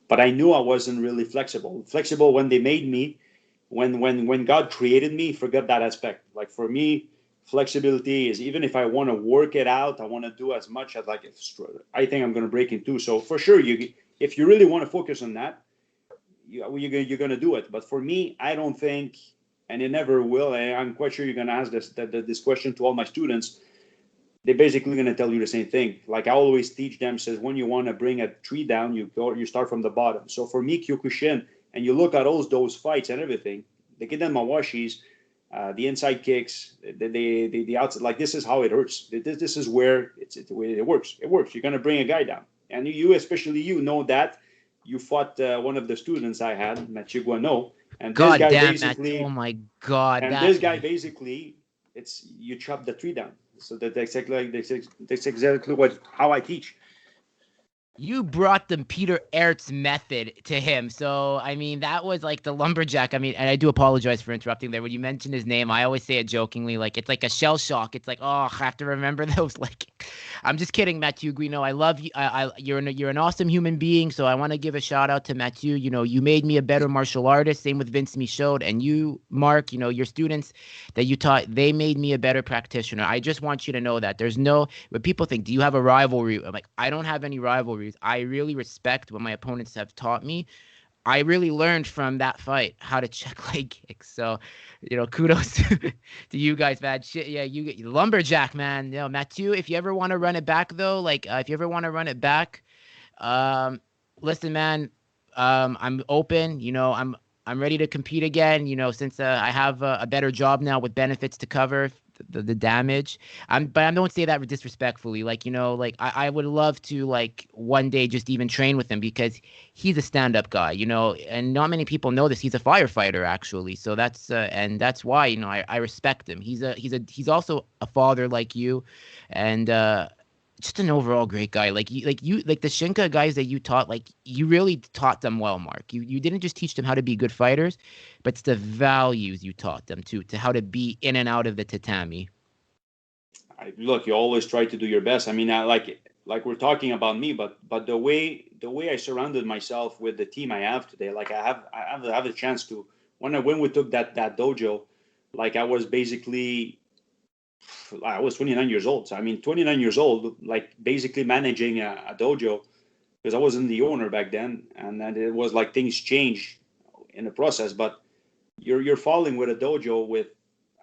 But I knew I wasn't really flexible. Flexible when they made me, when God created me, forget that aspect. Like, for me, flexibility is, even if I want to work it out, I want to do as much as I think I'm going to break in two. So for sure, if you really want to focus on that, you're going to do it. But for me, I don't think, and it never will. And I'm quite sure you're going to ask this question to all my students. They're basically going to tell you the same thing. Like, I always teach them, says, when you want to bring a tree down, you start from the bottom. So for me, Kyokushin, and you look at those fights and everything, the Kiden Mawashis, the inside kicks, the outside, this is how it hurts. This is where it works. It works. You're going to bring a guy down. And you, especially you, know that. You fought one of the students I had, Mathieu Guano, and this guy basically, oh my God. And this guy basically, you chop the tree down. So that's exactly how I teach. You brought the Peter Aerts method to him. So, I mean, that was like the lumberjack. I mean, and I do apologize for interrupting there. When you mention his name, I always say it jokingly. It's like a shell shock. It's like, oh, I have to remember those. I'm just kidding, Mathieu Guino. I love you. You're an awesome human being. So I want to give a shout out to Mathieu. You made me a better martial artist. Same with Vince Michaud. And you, Marc, your students that you taught, they made me a better practitioner. I just want you to know that when people think, do you have a rivalry? I'm like, I don't have any rivalry. I really respect what my opponents have taught me. I really learned from that fight how to check leg kicks. So, kudos to you guys, man. Shit, yeah, you lumberjack, man. Mathieu, if you ever want to run it back though, like if you ever want to run it back, um, listen, man, I'm open. I'm ready to compete again. Since I have a better job now with benefits to cover the damage. But I don't say that disrespectfully. Like I would love to like one day just even train with him because he's a stand-up guy. And not many people know this. He's a firefighter actually. So that's why I respect him. He's also a father like you, and just an overall great guy. Like the Shinka guys that you taught, like you really taught them well, Mark. You didn't just teach them how to be good fighters, but it's the values you taught them to how to be in and out of the tatami. Look, you always try to do your best. I mean, like we're talking about me, but the way I surrounded myself with the team I have today, like I have a chance to when we took that dojo, like I was 29 years old. So I mean, 29 years old, like basically managing a dojo because I wasn't the owner back then, and then it was like things change in the process. But you're falling with a dojo with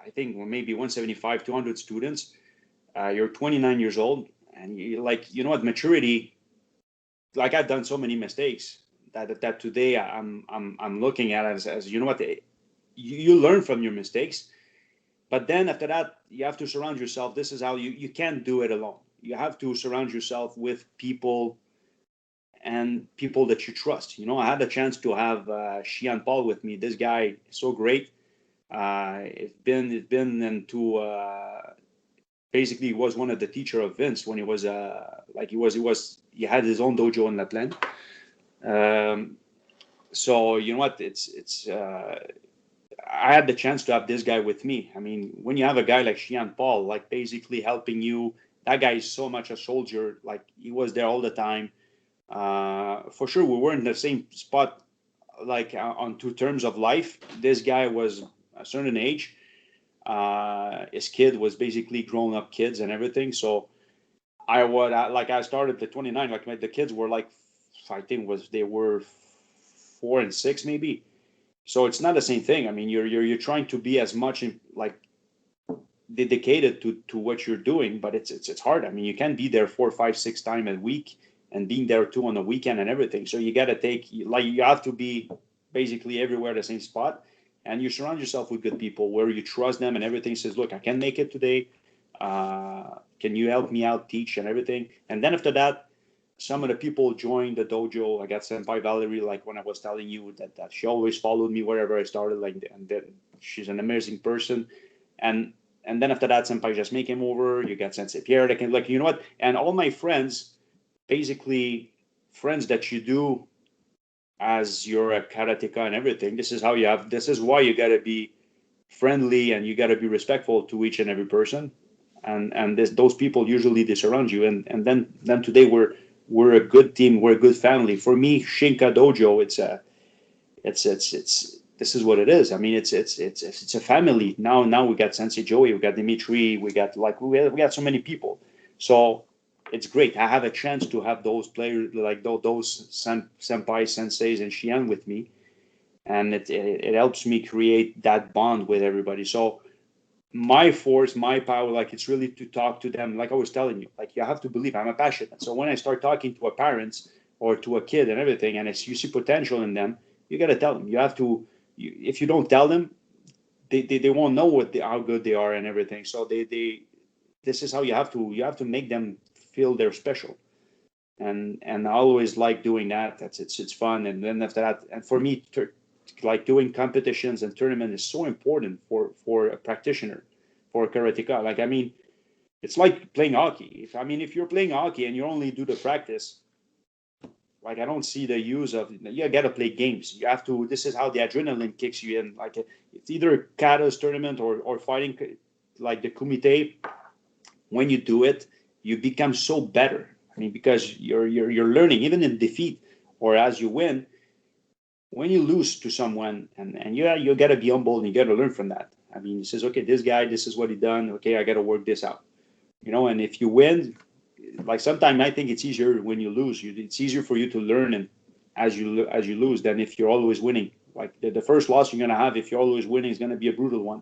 I think maybe 175, 200 students. You're 29 years old, and what maturity. Like I've done so many mistakes that today I'm looking at as what you learn from your mistakes. But then after that, you have to surround yourself. This is how you can't do it alone. You have to surround yourself with people and people that you trust. I had a chance to have Xian Paul with me. This guy is so great. It's been into basically he was one of the teacher of Vince when he was he had his own dojo in La Plaine. So what? It's I had the chance to have this guy with me. I mean, when you have a guy like Xian Paul, like basically helping you, that guy is so much a soldier. Like he was there all the time. For sure, we weren't in the same spot, like on two terms of life. This guy was a certain age. His kid was basically grown up kids and everything. So I started the 29. Like the kids were like, I think they were 4 and 6 maybe. So it's not the same thing. I mean, you're trying to be as much like dedicated to what you're doing, but it's hard. I mean, you can't be there 4, 5, 6 times a week and being there too on the weekend and everything. So you got to you have to be basically everywhere the same spot, and you surround yourself with good people where you trust them and everything. Says, look, I can make it today. Can you help me out, teach and everything? And then after that, some of the people joined the dojo. I got Senpai Valerie, like when I was telling you that she always followed me wherever I started, and then she's an amazing person. And then after that, Senpai just make him over. You got Sensei Pierre that can and all my friends, basically friends that you do as you're a karateka and everything. This is why you gotta be friendly and you gotta be respectful to each and every person. And those people usually they surround you. And then today we're a good team. We're a good family. For me, Shinka Dojo, it's this is what it is. I mean, it's a family. Now we got Sensei Joey, we got Dimitri, we got so many people. So it's great. I have a chance to have those players like those senpai, senseis, and Xian with me, and it helps me create that bond with everybody. So my force, my power, like it's really to talk to them. Like I was telling you, like you have to believe I'm a passionate. So when I start talking to a parents or to a kid and everything, and you see potential in them, you got to tell them. You have to. If you don't tell them, they won't know how good they are and everything. So this is how you have to make them feel they're special. And I always like doing that. It's fun. And then after that, and for me, like doing competitions and tournament is so important for a practitioner, for a karateka. Like I mean, it's like playing hockey. If you're playing hockey and you only do the practice, like I don't see the use of you got to play games. You have to. This is how the adrenaline kicks you in. Like it's either kata's tournament or fighting, like the kumite. When you do it, you become so better. I mean, because you're learning even in defeat or as you win. When you lose to someone and you got to be humble and you got to learn from that. I mean, he says, okay, this guy, this is what he done. Okay, I got to work this out. And if you win, like sometimes I think it's easier when you lose. It's easier for you to learn as you lose than if you're always winning. Like the first loss you're gonna have if you're always winning is gonna be a brutal one,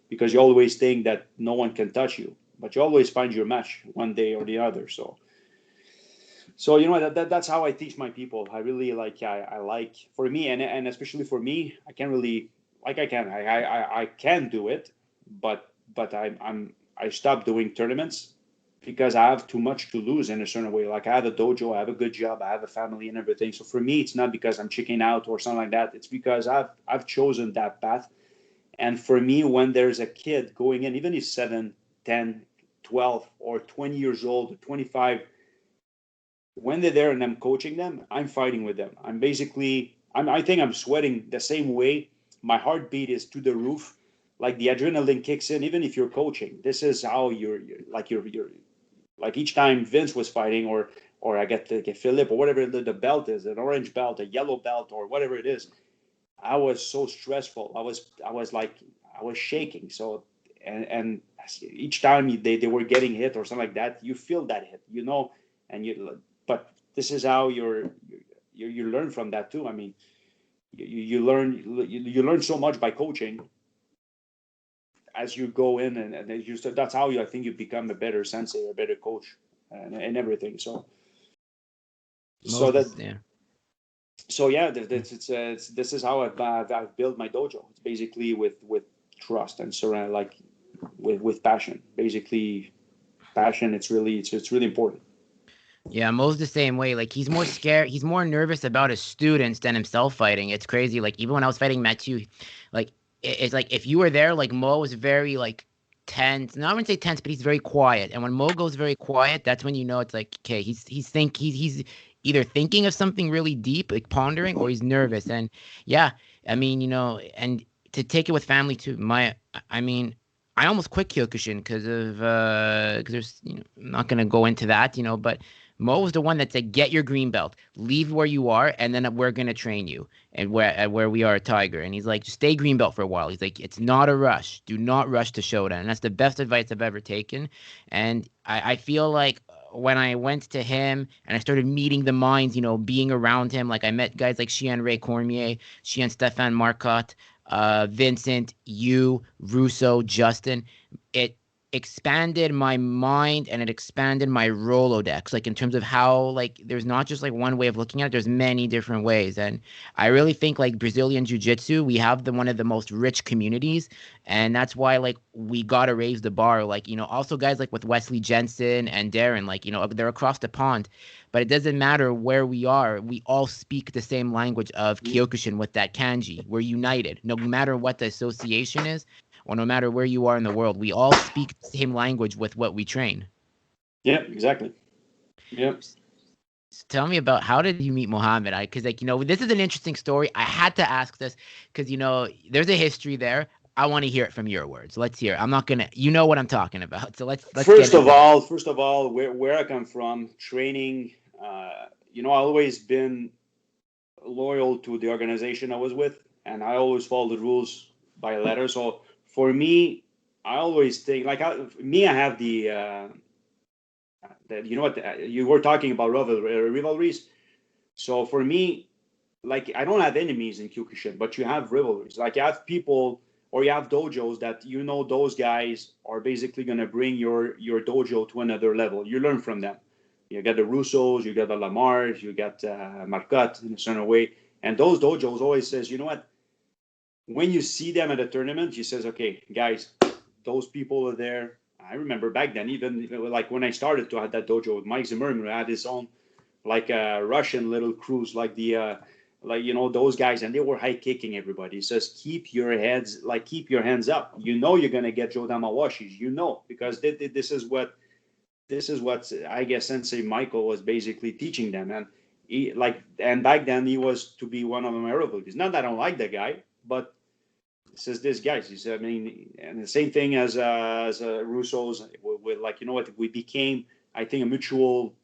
because you always think that no one can touch you, but you always find your match one day or the other. So you know that's how I teach my people. I really like I like, for me, and especially for me, I can't really, like I can do it, but I stopped doing tournaments because I have too much to lose in a certain way. Like I have a dojo, I have a good job, I have a family and everything. So for me, it's not because I'm checking out or something like that. It's because I've chosen that path. And for me, when there's a kid going in, even if 7, 10, 12, or 20 years old, or 25, when they're there and I'm coaching them, I'm fighting with them. I think I'm sweating the same way. My heartbeat is to the roof. Like the adrenaline kicks in, even if you're coaching. This is how you're like each time Vince was fighting, or I get Philip, or whatever the belt is, an orange belt, a yellow belt, or whatever it is. I was so stressful. I was shaking. So and each time they were getting hit or something like that, you feel that hit, and but this is how you learn from that too. I mean, you learn so much by coaching as you go in, and so that's how I think you become a better sensei, a better coach, and everything. So that Yeah. so yeah, this is how I've built my dojo. It's basically with trust and surround, like with passion. Basically, passion. It's really important. Yeah, Mo's the same way. Like he's more scared, he's more nervous about his students than himself fighting. It's crazy. Like even when I was fighting Mathieu, like it's like if you were there, like Mo was very like tense. No, I wouldn't say tense, but he's very quiet. And when Mo goes very quiet, that's when you know it's like, okay, he's either thinking of something really deep, like pondering, or he's nervous. And yeah, I mean, and to take it with family too. I mean, I almost quit Kyokushin because there's, I'm not gonna go into that, but Mo was the one that said, "Get your green belt, leave where you are, and then we're gonna train you." And where we are at Tiger, and he's like, "Just stay green belt for a while." He's like, "It's not a rush. Do not rush to Shodan." And that's the best advice I've ever taken. And I feel like when I went to him and I started meeting the minds, being around him, like I met guys like Chien Ray Cormier, Chien Stéphane Marcotte, Vincent, you, Russo, Justin. It expanded my mind and it expanded my Rolodex, like in terms of how, like, there's not just like one way of looking at it, there's many different ways. And I really think like Brazilian Jiu-Jitsu, we have one of the most rich communities, and that's why like we gotta raise the bar. Like, also guys like with Wesley Jensen and Darren, like, they're across the pond, but it doesn't matter where we are, we all speak the same language of Kyokushin with that kanji. We're united no matter what the association is, or no matter where you are in the world, we all speak the same language with what we train. Yeah, exactly. Yeah. So tell me about, how did you meet Mohammed? Because like, this is an interesting story. I had to ask this because there's a history there. I want to hear it from your words. Let's hear it. I'm not gonna, what I'm talking about. So let's get into it. First of all, where I come from, training. I always been loyal to the organization I was with, and I always follow the rules by letter. So for me, I always think like I have you know what, you were talking about rivalries. So for me, like I don't have enemies in Kyokushin, but you have rivalries. Like you have people, or you have dojos that those guys are basically going to bring your dojo to another level. You learn from them. You got the Russos, you got the Lamars, you got Marcotte in a certain way, and those dojos always says, you know what? When you see them at a tournament, he says, okay, guys, those people are there. I remember back then, even like when I started to have that dojo with Mike Zimmerman, who had his own like a Russian little crews, like those guys, and they were high kicking everybody. He says, keep your hands up. You're gonna get Joe Damawashis, because this is what I guess Sensei Michael was basically teaching them, and back then he was to be one of my rivalries. Not that I don't like that guy, but says this guys. He said, I mean, and the same thing as Russo's with like we became, I think, a mutual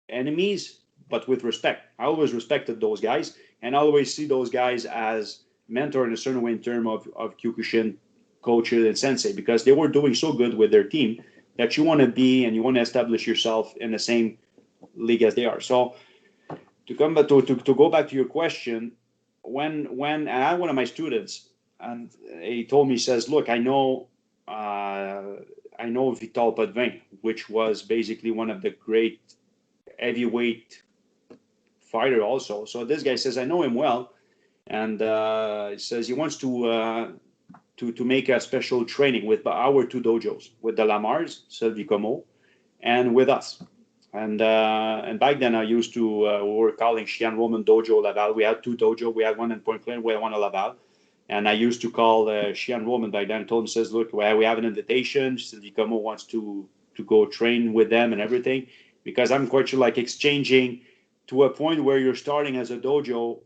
enemies, but with respect. I always respected those guys, and I always see those guys as mentor in a certain way in terms of Kyokushin coaches and sensei, because they were doing so good with their team that you want to be and you want to establish yourself in the same league as they are. So to go back to your question, when and I had one of my students, and he told me, he says, look, I know Vital Potvin, which was basically one of the great heavyweight fighter also. So this guy says, I know him well, and he says he wants to make a special training with our two dojos, with the Lamars, Sylvie Como, and with us. And back then I used to we were calling Chien Roman Dojo Laval. We had two dojo. We had one in Point Claire, we had one in Laval. And I used to call Chien Roman back then. I told him, says, look, we have an invitation. Sylvie Como wants to go train with them and everything, because I'm quite sure, like, exchanging to a point where you're starting as a dojo,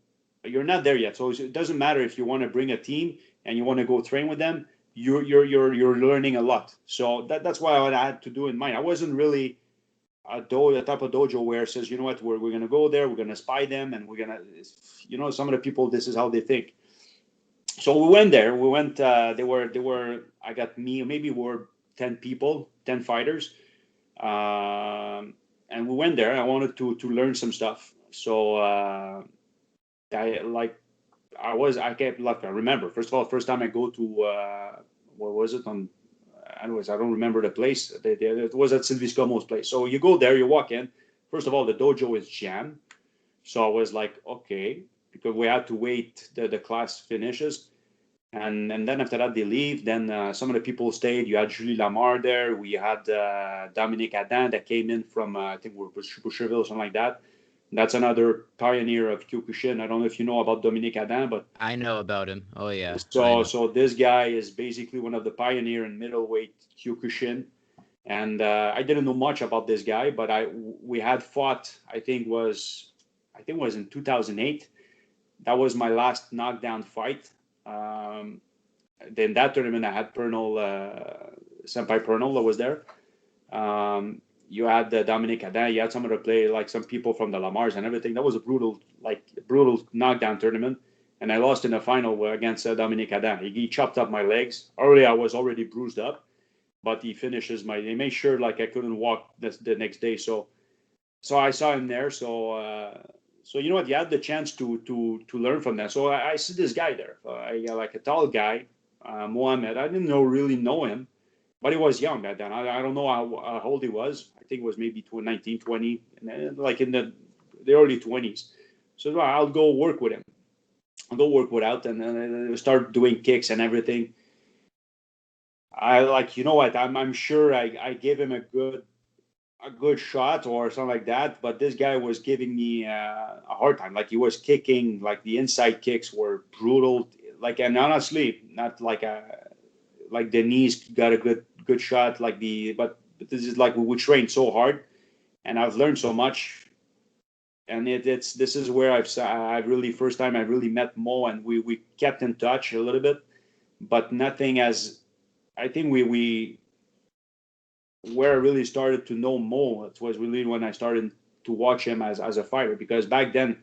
you're not there yet. So it doesn't matter if you want to bring a team and you want to go train with them. You're learning a lot. So that's why I had to do in mind. I wasn't really a type of dojo where it says, you know what, we're going to go there, we're going to spy them, and we're going to, some of the people, this is how they think. So we went there. We went. They were. I got me. Maybe we were 10 people, 10 fighters, and we went there. I wanted to learn some stuff. So I kept like, I remember. First of all, first time I go to what was it on? Anyways, I don't remember the place. It was at Sylvie Scomo's place. So you go there, you walk in. First of all, the dojo is jammed. So I was like, okay, because we had to wait the class finishes. And then after that, they leave. Then some of the people stayed. You had Julie Lamar there. We had Dominique Adam that came in from, I think, Boucherville or something like that. That's another pioneer of Kyokushin. I don't know if you know about Dominique Adam, but I know about him. Oh yeah. So this guy is basically one of the pioneer in middleweight Kyokushin. And I didn't know much about this guy, but we had fought. I think it was in 2008. That was my last knockdown fight. Then that tournament, I had Senpai Pernol that was there. You had Dominique Adam. You had some other play, like some people from the Lamars and everything. That was a brutal knockdown tournament. And I lost in the final against Dominique Adam. He chopped up my legs. I was already bruised up, but he made sure like I couldn't walk the next day. So I saw him there. So you know what? You had the chance to learn from that. So I see this guy there, like a tall guy, Mohamed. I didn't really know him, but he was young back then. I don't know how old he was. I think it was maybe 19, 20, like in the early 20s. So I'll go work with him. I'll go work without, and then start doing kicks and everything. I like, you know what? I'm sure I gave him a good shot or something like that, but this guy was giving me a hard time. Like, he was kicking, like the inside kicks were brutal. Like, and honestly, not like the knees got a good shot, but this is like we trained so hard, and I've learned so much. And this is where I really first time I really met Mo, and we kept in touch a little bit, but nothing as I think where I really started to know Mo, it was really when I started to watch him as a fighter, because back then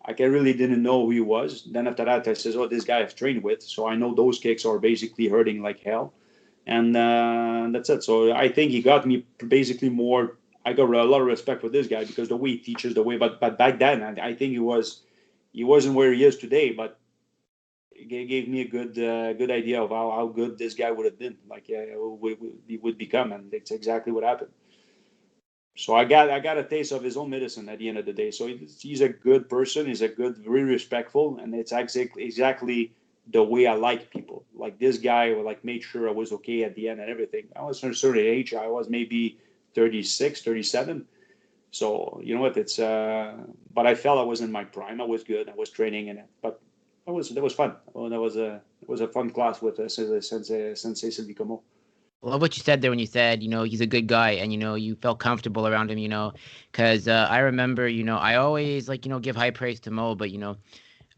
I really didn't know who he was. Then after that, I says, oh, this guy I've trained with, so I know those kicks are basically hurting like hell, and that's it. So I think he got me basically more. I got a lot of respect for this guy because the way he teaches, the way. But back then, I think he wasn't where he is today, but it gave me a good idea of how good this guy would have been, like he would become, and it's exactly what happened. So I got a taste of his own medicine at the end of the day. So he's a good person. He's a good, very respectful, and it's exactly the way I like people. Like, this guy, like, made sure I was okay at the end and everything. I was a certain age. I was maybe 36, 37. So you know what? It's but I felt I was in my prime. I was good. I was training in it, but that was fun. Oh, that was a fun class with Sensei Sylvie Como. Love what you said there when you said, he's a good guy, and, you felt comfortable around him, because I remember, I always, like, give high praise to Mo, but,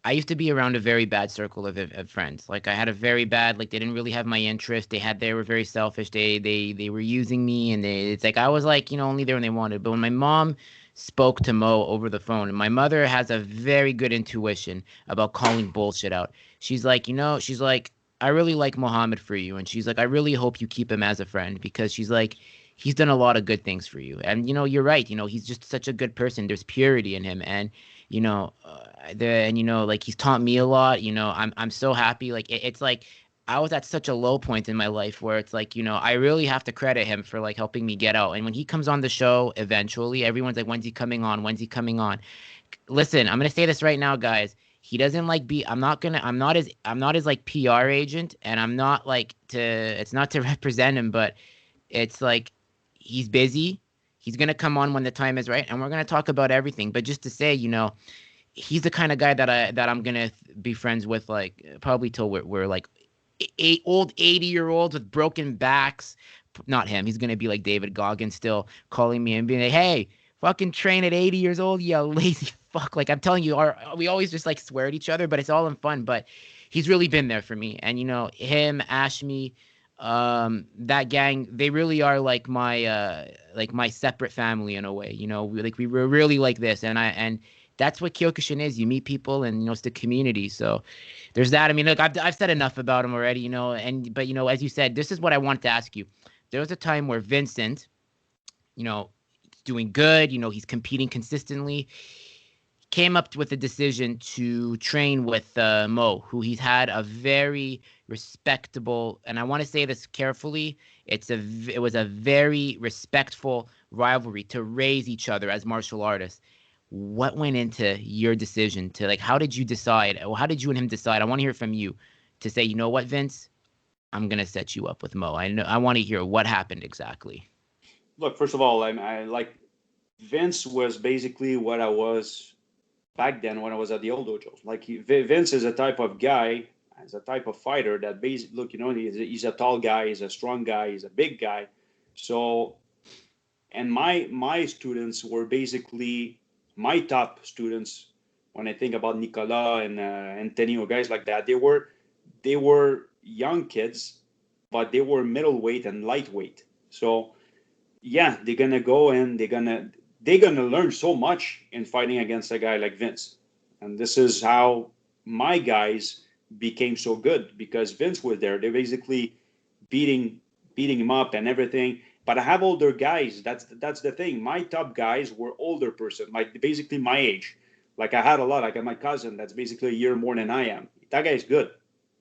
I used to be around a very bad circle of friends. Like, I had a very bad, like, they didn't really have my interest. They were very selfish. They were using me, and it's like I was like, only there when they wanted. But when my mom spoke to Mo over the phone, and my mother has a very good intuition about calling bullshit out. She's like, I really like Mohammed for you, and she's like, I really hope you keep him as a friend, because she's like, he's done a lot of good things for you. And you're right. He's just such a good person. There's purity in him, and And like he's taught me a lot. I'm so happy. Like it's like I was at such a low point in my life where it's like, I really have to credit him for like helping me get out. And when he comes on the show, eventually, everyone's like, when's he coming on? When's he coming on? Listen, I'm gonna say this right now, guys. He doesn't like be. I'm not his like PR agent, and I'm not like to. It's not to represent him, but it's like he's busy. He's gonna come on when the time is right, and we're gonna talk about everything. But just to say, he's the kind of guy that I'm gonna be friends with, like probably till we're like old 80-year-olds with broken backs. Not him. He's gonna be like David Goggins, still calling me and being like, "Hey, fucking train at 80 years old, you lazy fuck." Like I'm telling you, we always just like swear at each other, but it's all in fun. But he's really been there for me, and him, Ashmi, that gang, they really are like my separate family in a way. We were really like this, and that's what Kyokushin is. You meet people, and it's the community. So there's that. I mean, look, I've said enough about him already, but as you said, this is what I wanted to ask you. There was a time where Vincent, you know, doing good, he's competing consistently, came up with a decision to train with Mo, who he's had a very respectable, and I want to say this carefully, it was a very respectful rivalry to raise each other as martial artists. What went into your decision to like? How did you decide? Or how did you and him decide? I want to hear from you to say, you know what, Vince, I'm gonna set you up with Mo. I want to hear what happened exactly. Look, first of all, I like Vince was basically what I was back then when I was at the old dojos. Like Vince is a type of guy, is a type of fighter that basically look, he's a tall guy, he's a strong guy, he's a big guy. So, and my students were basically my top students. When I think about Nicolas and Antonio, guys like that, they were young kids, but they were middleweight and lightweight. So yeah, they're gonna go and they're gonna learn so much in fighting against a guy like Vince. And this is how my guys became so good because Vince was there. They're basically beating beating him up and everything. But I have older guys. That's the thing. My top guys were older person, like basically my age. Like I had a lot. I got my cousin that's basically a year more than I am. That guy's good,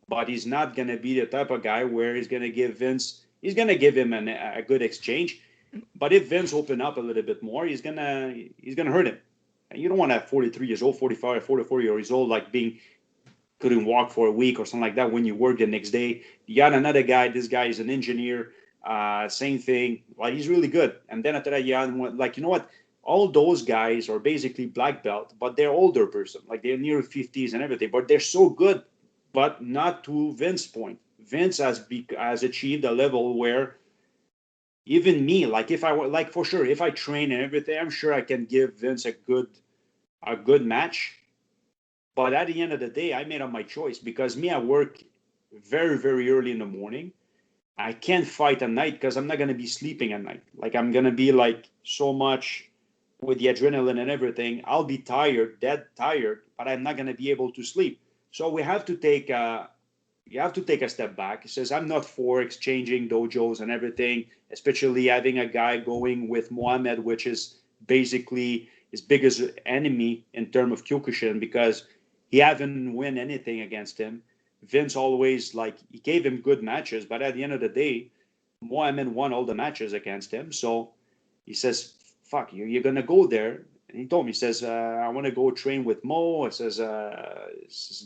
but he's not gonna be the type of guy where he's gonna give Vince. He's gonna give him a good exchange. But if Vince open up a little bit more, he's gonna hurt him. And you don't want to have 43 years old, 45, 44 years old, like being couldn't walk for a week or something like that when you work the next day. You got another guy. This guy is an engineer. Same thing. Like he's really good. And then after that, yeah, like you know what? All those guys are basically black belt, but they're older person. Like they're near 50s and everything. But they're so good, but not to Vince's point. Vince has achieved a level where even me, like if I like for sure, if I train and everything, I'm sure I can give Vince a good match. But at the end of the day, I made up my choice because me, I work very, very early in the morning. I can't fight at night because I'm not gonna be sleeping at night. Like I'm gonna be like so much with the adrenaline and everything. I'll be tired, dead tired, but I'm not gonna be able to sleep. So we have to take you have to take a step back. He says, I'm not for exchanging dojos and everything, especially having a guy going with Mohammed, which is basically his biggest enemy in terms of Kyokushin because he haven't win anything against him. Vince always like he gave him good matches, but at the end of the day, Mohammed won all the matches against him. So he says, "Fuck you! You're gonna go there." And he told me, he says, "I want to go train with Mo." It says,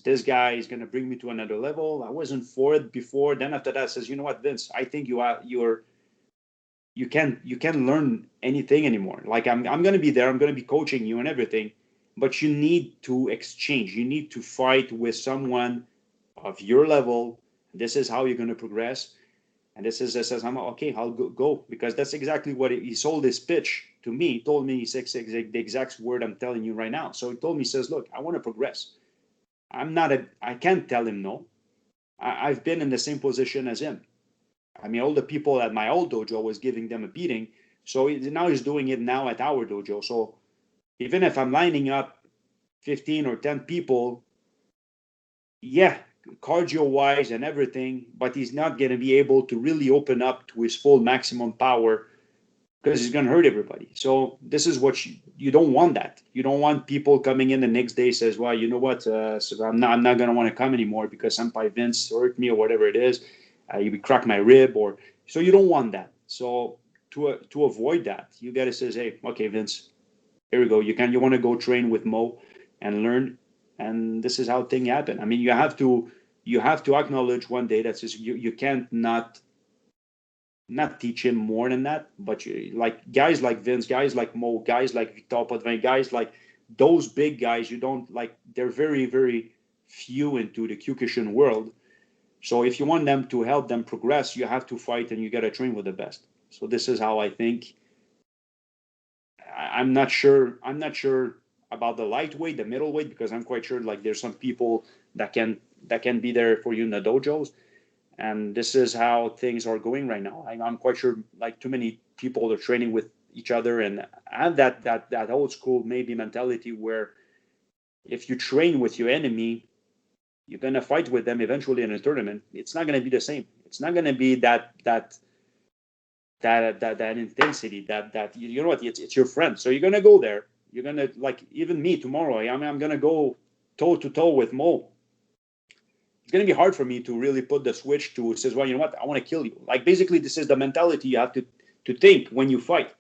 "This guy is gonna bring me to another level." I wasn't for it before. Then after that, says, "You know what, Vince? I think you can't learn anything anymore. Like I'm gonna be there. I'm gonna be coaching you and everything, but you need to exchange. You need to fight with someone of your level. This is how you're gonna progress." And this is says, "I'm okay. I'll go because that's exactly what he sold his pitch to me. He told me the exact word I'm telling you right now. So he told me, he says, look, I want to progress. I can't tell him no. I've been in the same position as him. I mean, all the people at my old dojo was giving them a beating. So now he's doing it now at our dojo. So even if I'm lining up 15 or 10 people, yeah, cardio wise and everything, but he's not going to be able to really open up to his full maximum power because it's going to hurt everybody. So this is what you don't want that. You don't want people coming in the next day says, well, you know what, so I'm not going to want to come anymore because Senpai Vince hurt me or whatever it is. You crack my rib or so you don't want that. So to avoid that, you got to say, hey, okay, Vince, here we go. You want to go train with Mo and learn, and this is how things happen. I mean, you have to acknowledge one day that says you can't not teach him more than that, but like guys like Vince, guys like Mo, guys like Victor Potvin, guys like those big guys, you don't like, they're very, very few into the Kyokushin world. So if you want them to help them progress, you have to fight and you got to train with the best. So this is how I think. I'm not sure. I'm not sure about the lightweight, the middleweight, because I'm quite sure like there's some people that can be there for you in the dojos, and this is how things are going right now. I'm quite sure like too many people are training with each other and have that old school maybe mentality where if you train with your enemy, you're gonna fight with them eventually in a tournament. It's not gonna be the same. It's not gonna be that intensity. That you know what? It's your friend. So you're gonna go there. You're gonna like even me tomorrow. I'm gonna go toe to toe with Mo. It's going to be hard for me to really put the switch to says, well, you know what, I want to kill you. Like basically, this is the mentality you have to think when you fight.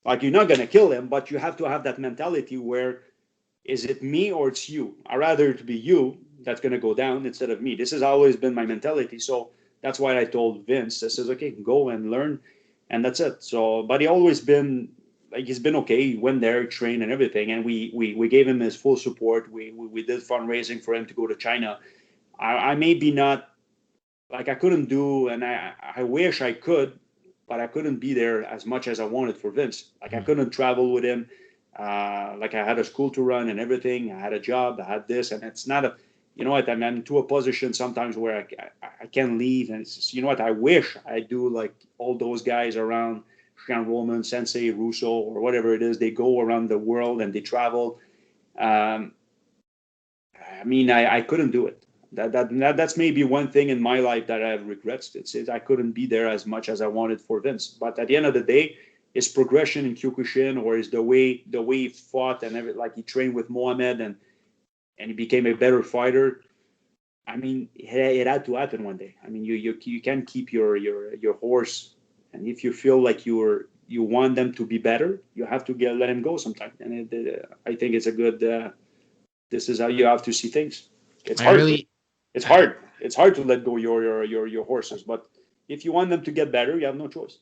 Like you're not going to kill him, but you have to have that mentality where is it me or it's you? I'd rather it be you that's going to go down instead of me. This has always been my mentality. So that's why I told Vince, I says, okay, go and learn, and that's it. So, but he always been like he's been okay. He went there, trained, and everything, and we gave him his full support. We did fundraising for him to go to China. I maybe not like I couldn't do, and I wish I could, but I couldn't be there as much as I wanted for Vince. Like I couldn't travel with him. Like I had a school to run and everything. I had a job. I had this, and it's not a, you know what? I'm into a position sometimes where I can't leave, and it's just, you know what? I wish I do like all those guys around, Sean Roman, Sensei Russo, or whatever it is. They go around the world and they travel. Um, I mean, I couldn't do it. That's maybe one thing in my life that I have regrets. It's I couldn't be there as much as I wanted for Vince. But at the end of the day, his progression in Kyokushin or is the way he fought and like he trained with Mohamed and he became a better fighter. I mean, it had to happen one day. I mean, you can't keep your horse, and if you feel like you want them to be better, you have to let him go sometime. And I think it's a good. This is how you have to see things. It's I hard. really, It's hard. It's hard to let go your horses, but if you want them to get better, you have no choice.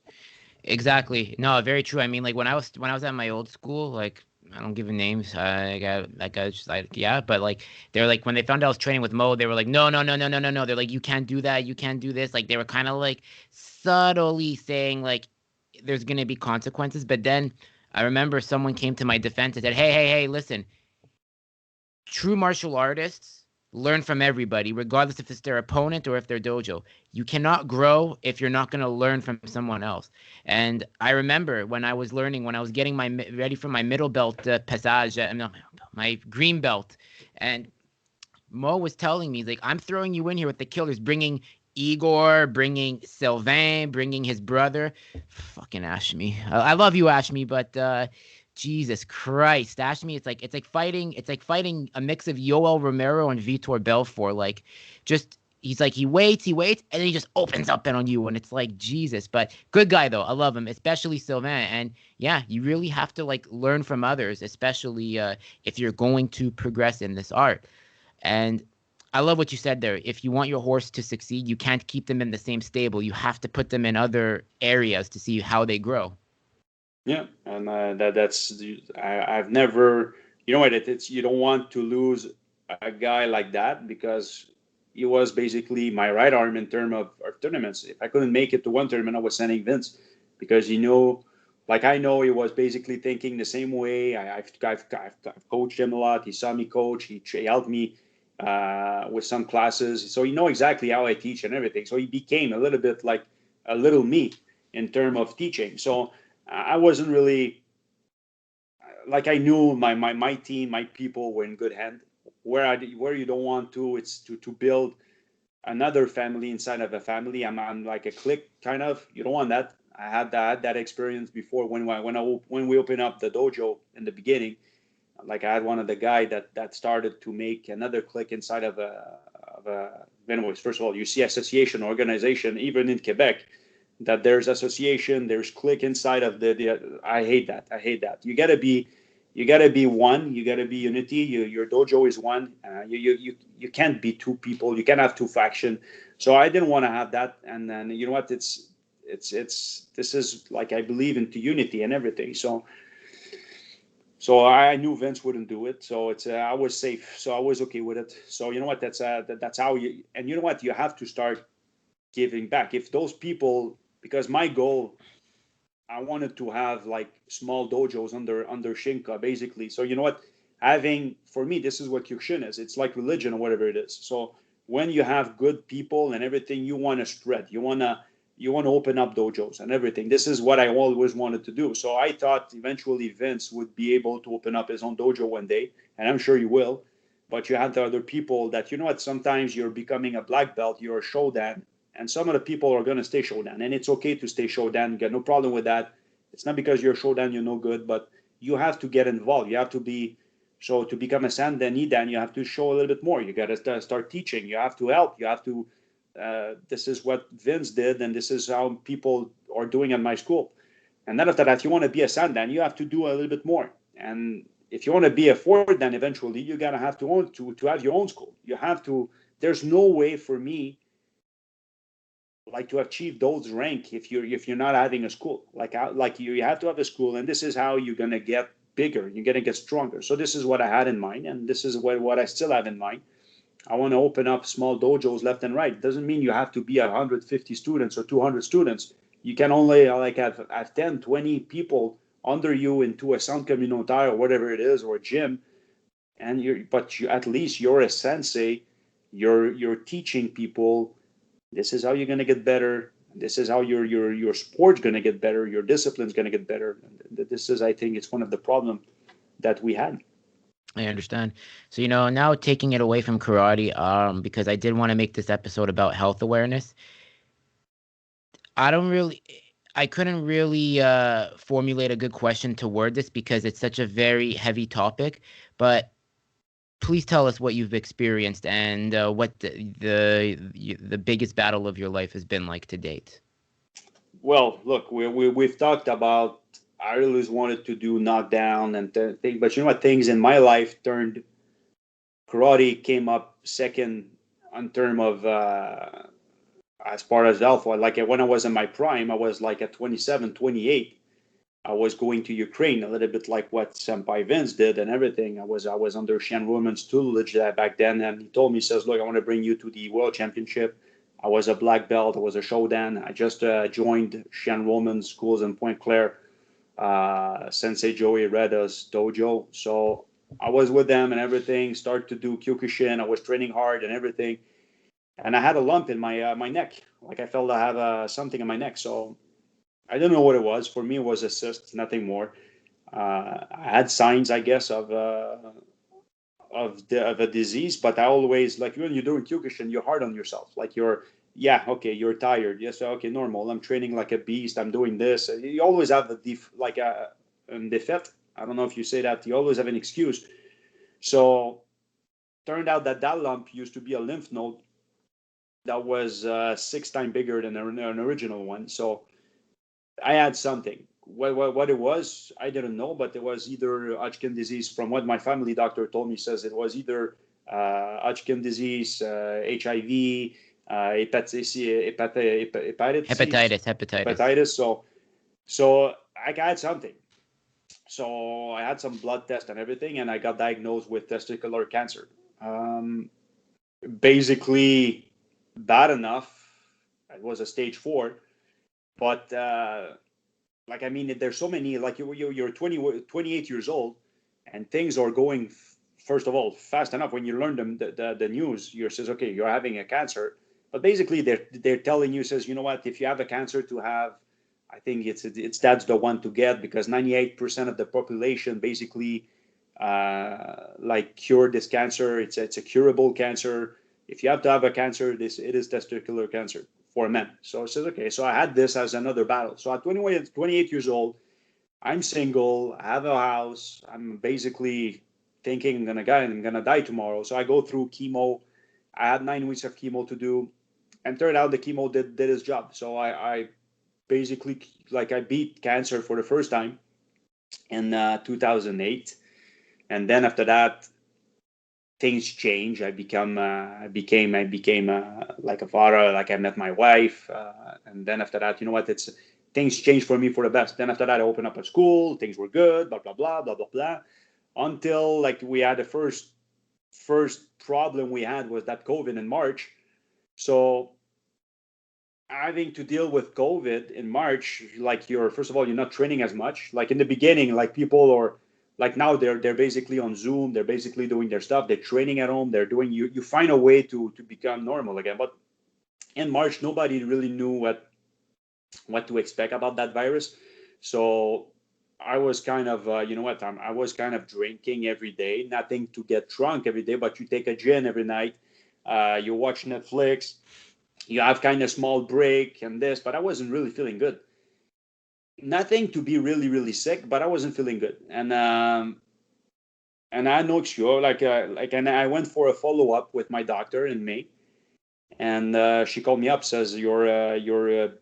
exactly. No, very true. I mean, like when I was at my old school, like I don't give names. I was just like yeah, but like they're like when they found out I was training with Mo, they were like no, no, no, no, no, no, no. They're like you can't do that, you can't do this. Like they were kind of like subtly saying like there's gonna be consequences. But then I remember someone came to my defense and said, hey, hey, hey, listen, true martial artists learn from everybody, regardless if it's their opponent or if they're dojo. You cannot grow if you're not going to learn from someone else. And I remember when I was learning, when I was getting ready for my middle belt passage, no, my green belt, and Mo was telling me, like, I'm throwing you in here with the killers, bringing Igor, bringing Sylvain, bringing his brother. Fucking Ashmi. I love you, Ashmi, but Jesus Christ, Ashmi, it's like fighting a mix of Yoel Romero and Vitor Belfort. Like, just he's like he waits, and then he just opens up on you, and it's like Jesus. But good guy though, I love him, especially Sylvain. And yeah, you really have to like learn from others, especially if you're going to progress in this art. And I love what you said there. If you want your horse to succeed, you can't keep them in the same stable. You have to put them in other areas to see how they grow. Yeah, and that's I've never, you know what, it's you don't want to lose a guy like that because he was basically my right arm in terms of tournaments. If I couldn't make it to one tournament, I was sending Vince because like I know he was basically thinking the same way. I've coached him a lot. He saw me coach. He helped me with some classes, so he know exactly how I teach and everything. So he became a little bit like a little me in terms of teaching. So I wasn't really like I knew my team, my people were in good hand. Where you don't want to, it's to build another family inside of a family. I'm like a clique kind of. You don't want that. I had that experience before when we opened up the dojo in the beginning. Like I had one of the guy that started to make another clique inside of a anyways, first of all, you see association organization even in Quebec, that there's association, there's clique inside of the I hate that. You gotta be one, you gotta be unity. Your dojo is one. You can't be two people, you can't have two faction. So I didn't want to have that. And then you know what, it's this is like, I believe into unity and everything. So I knew Vince wouldn't do it. So I was safe. So I was okay with it. So you know what? That's how you. And you know what? You have to start giving back. If those people, because my goal, I wanted to have like small dojos under Shinka, basically. So you know what? Having, for me, this is what Kyokushin is. It's like religion or whatever it is. So when you have good people and everything, you want to spread. You want to open up dojos and everything. This is what I always wanted to do. So I thought eventually Vince would be able to open up his own dojo one day, and I'm sure he will. But you have the other people that, you know what, sometimes you're becoming a black belt, you're a shodan, and some of the people are going to stay shodan, and it's okay to stay shodan. You got no problem with that. It's not because you're a shodan you're no good, but you have to get involved. You have to be, so to become a san dan idan, you have to show a little bit more. You got to start teaching. You have to help. You have to this is what Vince did, and this is how people are doing at my school. And then after that, if you want to be a sandan, you have to do a little bit more. And if you want to be a fourth dan, eventually you gotta have to have your own school. You have to. There's no way for me like to achieve those rank if you're not having a school. Like you have to have a school, and this is how you're gonna get bigger. You're gonna get stronger. So this is what I had in mind, and this is what I still have in mind. I want to open up small dojos left and right. It doesn't mean you have to be 150 students or 200 students. You can only like have 10, 20 people under you into a sound communautaire or whatever it is, or a gym. And at least you're a sensei. You're teaching people. This is how you're going to get better. This is how your sport's going to get better. Your discipline's going to get better. This is, I think, it's one of the problems that we had. I understand. So, now taking it away from karate, because I did want to make this episode about health awareness. I couldn't really formulate a good question to word this because it's such a very heavy topic. But please tell us what you've experienced and what the biggest battle of your life has been like to date. Well, look, we've talked about. I always wanted to do knockdown and thing, but you know what? Things in my life turned. Karate came up second on term of as far as alpha. Like when I was in my prime, I was like at 27, 28. I was going to Ukraine a little bit like what Senpai Vince did and everything. I was under Shan Women's tutelage back then, and he told me, he says, "Look, I want to bring you to the World Championship." I was a black belt. I was a shodan. I just joined Shan Women's schools in Pointe Claire, Sensei Joey Reda's dojo. So I was with them and everything. Started to do Kyokushin. I was training hard and everything, and I had a lump in my neck. Like I felt I have something in my neck. So I didn't know what it was. For me, it was a cyst, nothing more. I had signs, I guess, of a disease, but I always, like, when you're doing Kyokushin, you're hard on yourself. Like you're tired. Yes, okay, normal. I'm training like a beast. I'm doing this. You always have a defect. I don't know if you say that. You always have an excuse. So turned out that lump used to be a lymph node that was 6 times bigger than an original one. So I had something. What it was, I didn't know, but it was either Hodgkin disease. From what my family doctor told me, says it was either Hodgkin disease, HIV, hepatitis. So I had something. So I had some blood test and everything, and I got diagnosed with testicular cancer. Basically, bad enough. It was a stage 4, but like, I mean, there's so many, like you're 28 years old, and things are going, first of all, fast enough. When you learn the news, you says, okay, you're having a cancer. But basically they're telling you, says, you know what, if you have a cancer, to have, I think it's that's the one to get, because 98% of the population basically like cure this cancer. It's a curable cancer. If you have to have a cancer, it is testicular cancer for men. So I said, okay. So I had this as another battle. So at 28 years old, I'm single, I have a house, I'm basically thinking I'm gonna die tomorrow. So I go through chemo. I had 9 weeks of chemo to do, and turned out the chemo did its job. So I basically, like, I beat cancer for the first time in 2008, and then after that things change. I became like a father. Like, I met my wife, and then after that, you know what? It's things changed for me for the best. Then after that, I opened up a school. Things were good. Blah blah blah blah blah blah. Until, like, we had the first problem we had was that COVID in March. So having to deal with COVID in March, like, you're, first of all, you're not training as much. Like in the beginning, like, people are, like, now they're basically on Zoom, they're basically doing their stuff, they're training at home, they're doing, you find a way to become normal again. But in March, nobody really knew what to expect about that virus. So I was kind of, I was kind of drinking every day, nothing to get drunk every day, but you take a gin every night, you watch Netflix, you have kind of small break and this, but I wasn't really feeling good. Nothing to be really, really sick, but I wasn't feeling good. And I had no excuse. And I went for a follow up with my doctor in May, and she called me up, says your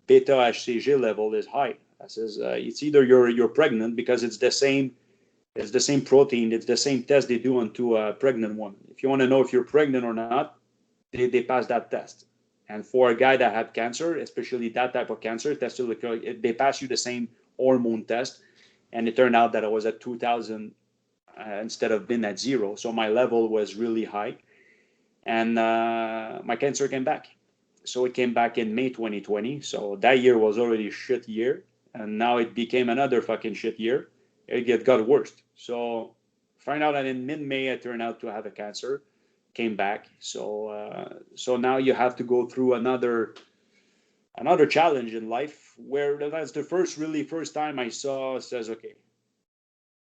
beta HCG level is high. I says it's either you're pregnant, because it's the same protein, it's the same test they do onto a pregnant woman. If you want to know if you're pregnant or not, they pass that test. And for a guy that had cancer, especially that type of cancer, they pass you the same hormone test. And it turned out that I was at 2,000 instead of being at 0. So my level was really high. And my cancer came back. So it came back in May 2020. So that year was already a shit year. And now it became another fucking shit year. It got worse. So find out that in mid-May, I turned out to have a cancer. Came back. So now you have to go through another challenge in life, where that's the first time I says, okay,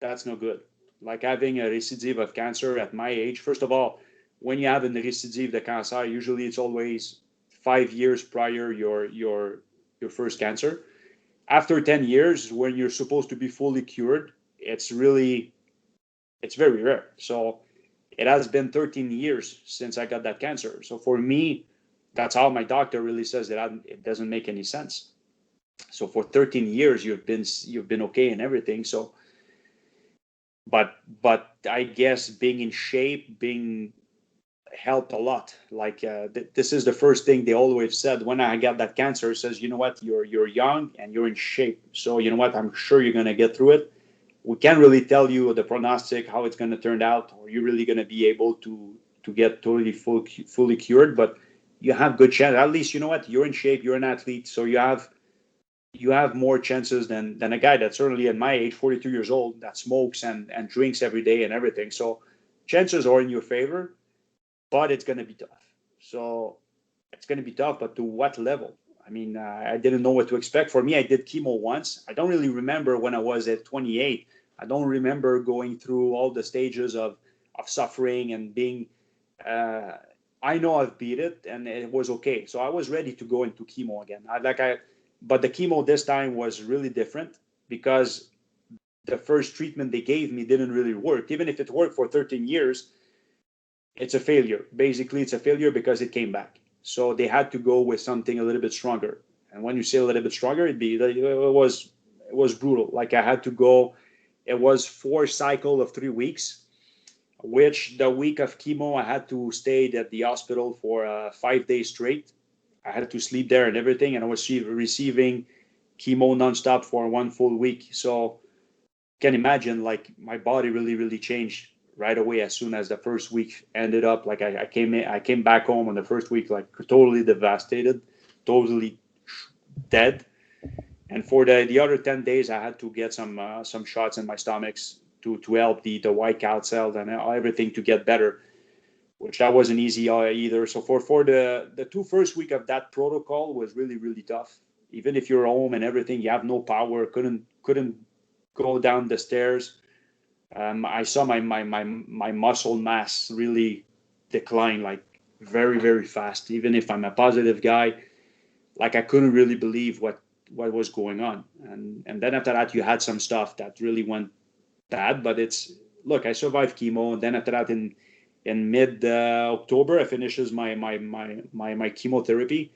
that's no good. Like, having a recidive of cancer at my age. First of all, when you have a recidive of cancer, usually it's always 5 years prior your first cancer. After 10 years, when you're supposed to be fully cured, it's very rare. So it has been 13 years since I got that cancer. So for me, that's how my doctor really says that it doesn't make any sense. So for 13 years, you've been okay and everything. So, but I guess being in shape, being helped a lot. Like, this is the first thing they always said when I got that cancer. It says, you know what, you're young and you're in shape. So you know what, I'm sure you're gonna get through it. We can't really tell you the prognostic, how it's going to turn out, or you're really going to be able to get totally fully cured, but you have good chance. At least, you know what, you're in shape, you're an athlete, so you have more chances than a guy that's certainly at my age, 42 years old, that smokes and drinks every day and everything. So chances are in your favor, but it's going to be tough. So it's going to be tough, but to what level? I mean, I didn't know what to expect. For me, I did chemo once. I don't really remember when I was at 28. I don't remember going through all the stages of suffering and being. I know I've beat it, and it was okay. So I was ready to go into chemo again. But the chemo this time was really different, because the first treatment they gave me didn't really work. Even if it worked for 13 years, it's a failure. Basically, it's a failure because it came back. So they had to go with something a little bit stronger. And when you say a little bit stronger, it was brutal. Like, I had to go. It was 4 cycles of 3 weeks, which the week of chemo, I had to stay at the hospital for 5 days straight. I had to sleep there and everything, and I was receiving chemo nonstop for 1 full week. So you can imagine, like, my body really, really changed right away as soon as the first week ended up. Like, I came back home on the first week, like, totally devastated, totally dead. And for the other 10 days, I had to get some shots in my stomachs to help the white coat cells and everything to get better, which that wasn't easy either. So for the 2 first week of that protocol was really, really tough. Even if you're home and everything, you have no power, couldn't go down the stairs. I saw my muscle mass really decline, like, very, very fast. Even if I'm a positive guy, like I couldn't really believe what was going on. And then after that, you had some stuff that really went bad. But look, I survived chemo, and then after that, in mid October, I finishes my chemotherapy.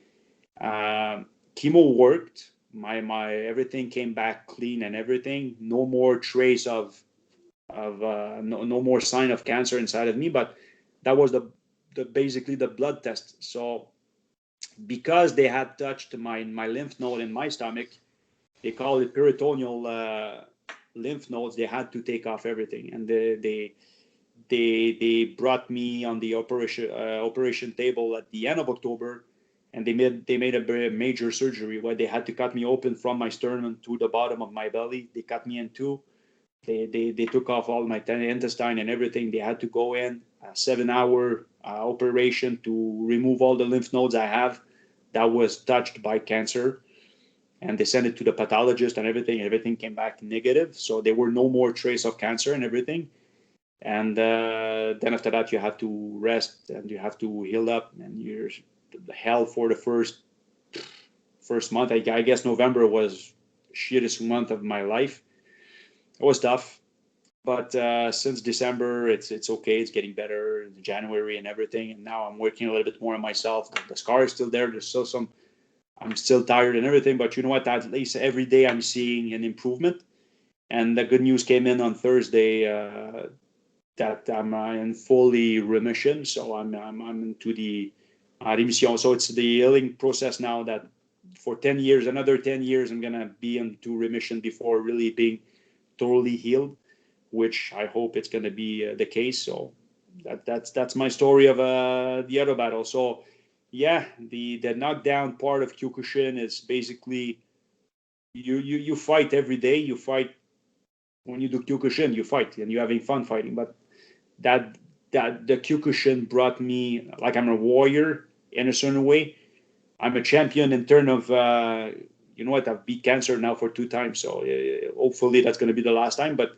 Uh, Chemo worked. My everything came back clean and everything. No more trace of no more sign of cancer inside of me. But that was the basically the blood test. So because they had touched my lymph node in my stomach, they call it peritoneal lymph nodes. They had to take off everything, and they brought me on the operation table at the end of October, and they made a major surgery where they had to cut me open from my sternum to the bottom of my belly. They cut me in two. They took off all my intestine and everything. They had to go in a 7 hour operation to remove all the lymph nodes I have that was touched by cancer, and they sent it to the pathologist and everything. Everything came back negative, so there were no more trace of cancer and everything. And then after that, you have to rest and you have to heal up, and you're hell for the first month. I guess November was shittest month of my life. It was tough, but since December, it's okay. It's getting better in January and everything. And now I'm working a little bit more on myself. The scar is still there. There's still some. I'm still tired and everything, but you know what? At least every day I'm seeing an improvement. And the good news came in on Thursday that I'm in fully remission. So I'm into the remission. So it's the healing process now that for 10 years, another 10 years, I'm going to be into remission before really being totally healed, which I hope it's going to be the case. So that's my story of the other battle. So yeah, the knockdown part of Kyokushin is basically you fight every day. You fight when you do Kyokushin, you fight and you're having fun fighting. But that the Kyokushin brought me, like, I'm a warrior in a certain way. I'm a champion in terms of you know what, I've beat cancer now for 2 times. So hopefully that's going to be the last time. But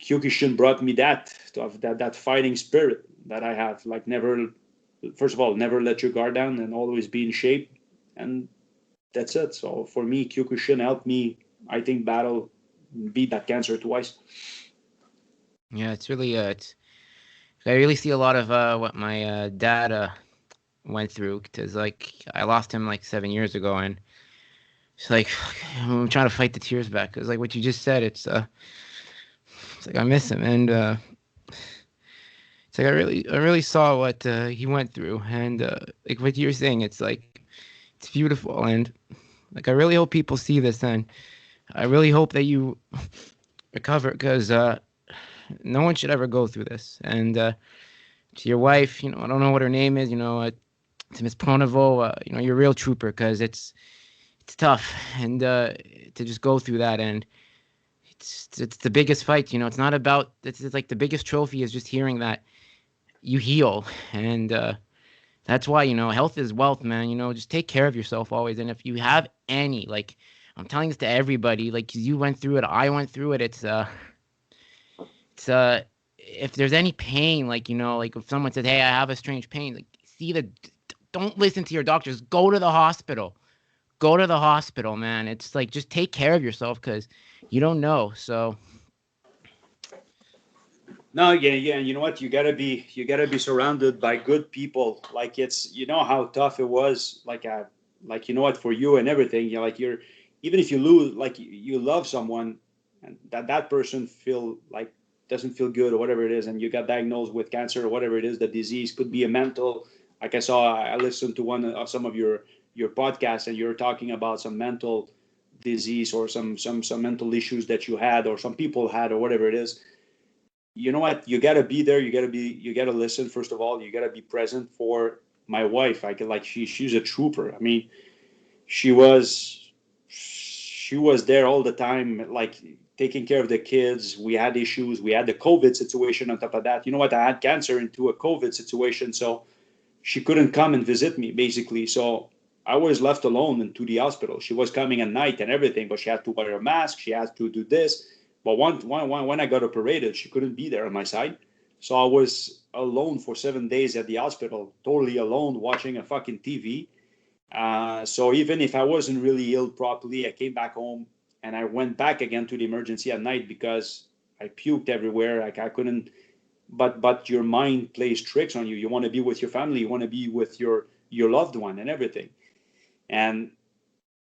Kyokushin brought me that to have that fighting spirit that I have. Like, never, first of all, never let your guard down and always be in shape. And that's it. So for me, Kyokushin helped me, I think, beat that cancer twice. Yeah, it's really I really see a lot of what my dad went through, because like I lost him like 7 years ago, and it's like I'm trying to fight the tears back, because like what you just said, it's like I miss him, and it's like I really saw what he went through, and like what you're saying, it's like it's beautiful, and like I really hope people see this, and I really hope that you recover, because no one should ever go through this. And to your wife, I don't know what her name is, to Miss Pronovost, you're a real trooper, because it's tough, and to just go through that, and it's the biggest fight. It's not about, it's like the biggest trophy is just hearing that you heal, and that's why health is wealth, man. Just take care of yourself always, and if you have any, like, I'm telling this to everybody, like, 'cause you went through it, I went through it. It's if there's any pain, like, like if someone said, hey, I have a strange pain, like, don't listen to your doctors. Go to the hospital. Go to the hospital, man. It's like, just take care of yourself, because you don't know. So No, yeah. You know what? You gotta be surrounded by good people. Like, it's, how tough it was. Like, you know what, for you and everything. Like, even if you lose, like, you love someone, and that person doesn't feel good or whatever it is, and you got diagnosed with cancer or whatever it is. The disease could be a mental. Like, I listened to one of some of your podcasts, and you're talking about some mental disease or some mental issues that you had or some people had or whatever it is. You know what, you got to be there. You got to listen. First of all, you got to be present for my wife. I could, like, she's a trooper. I mean, she was there all the time, like, taking care of the kids. We had issues. We had the COVID situation on top of that. You know what, I had cancer into a COVID situation, so she couldn't come and visit me, basically. So I was left alone into the hospital. She was coming at night and everything, but she had to wear a mask. She had to do this. But when I got operated, she couldn't be there on my side. So I was alone for 7 days at the hospital, totally alone, watching a fucking TV. So even if I wasn't really ill properly, I came back home and I went back again to the emergency at night because I puked everywhere. Like I couldn't. But your mind plays tricks on you. You want to be with your family. You want to be with your loved one and everything. And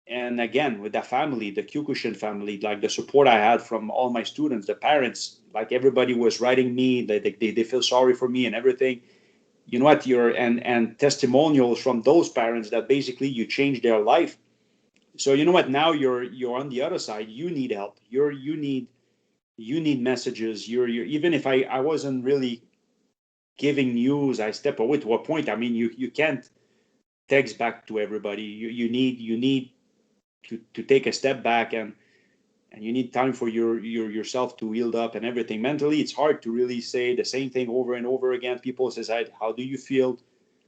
and again with that family, the Kyokushin family, like the support I had from all my students, the parents, like everybody was writing me. They feel sorry for me and everything. You know what? And testimonials from those parents that basically you changed their life. So you know what? Now you're on the other side. You need help. You need messages. You're even if I wasn't really giving news, I step away to a point. I mean, you can't text back to everybody. You need to take a step back, and you need time for yourself to heal up and everything. Mentally, it's hard to really say the same thing over and over again. People says, "How do you feel?"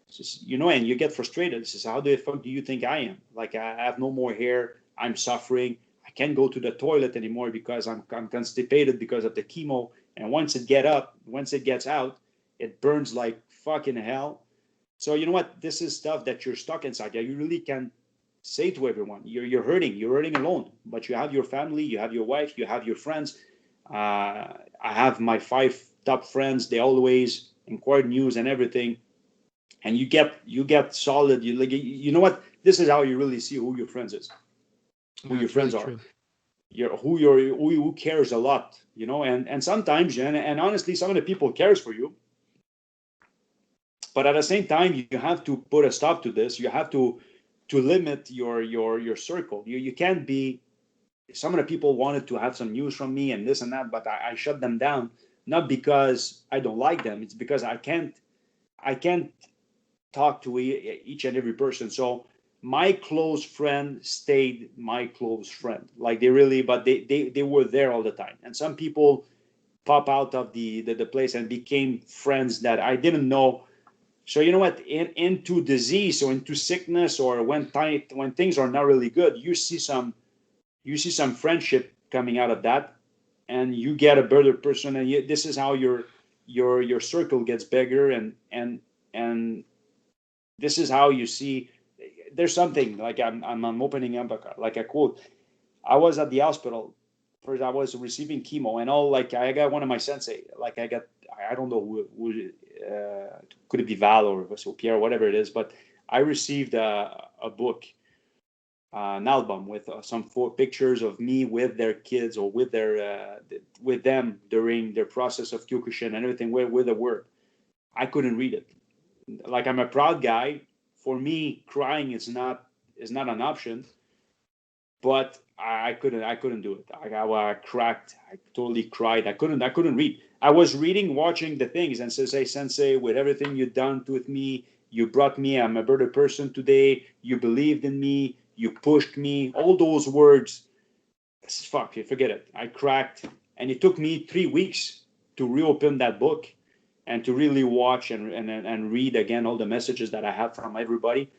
Says, and you get frustrated. Says, "How the fuck do you think I am? Like I have no more hair. I'm suffering. I can't go to the toilet anymore because I'm constipated because of the chemo. And once it gets out, it burns like fucking hell." So you know what? This is stuff that you're stuck inside. Yeah, you really can say to everyone, you're hurting. You're hurting alone, but you have your family, you have your wife, you have your friends. I have my 5 top friends. They always inquire news and everything, and you get solid. You know what? This is how you really see who your friends is, who Yeah, your it's friends really are. true. Who cares a lot. And sometimes and honestly, some of the people cares for you, but at the same time you have to put a stop to this. You have to limit your circle. You can't be. Some of the people wanted to have some news from me and this and that, but I shut them down, not because I don't like them. It's because I can't talk to each and every person. So my close friend stayed my close friend. Like but they were there all the time. And some people pop out of the place and became friends that I didn't know. So you know what? Into disease or into sickness, or when things are not really good, you see some friendship coming out of that, and you get a better person, and this is how your circle gets bigger, and this is how you see. There's something like I'm opening up like a quote. I was at the hospital. First, I was receiving chemo and all. Like I got one of my sensei. Like I don't know who could it be Val or Pierre, whatever it is. But I received a book, an album with some pictures of me with their kids or with them during their process of Kyokushin and everything with the word. I couldn't read it. Like I'm a proud guy. For me, crying is not an option. But I couldn't do it. I cracked. I totally cried. I couldn't read. I was watching the things, and says, "Hey, Sensei, with everything you've done with me, you brought me. I'm a better person today. You believed in me. You pushed me. All those words. Fuck, you forget it. I cracked, and it took me 3 weeks to reopen that book and to really watch and read again all the messages that I have from everybody,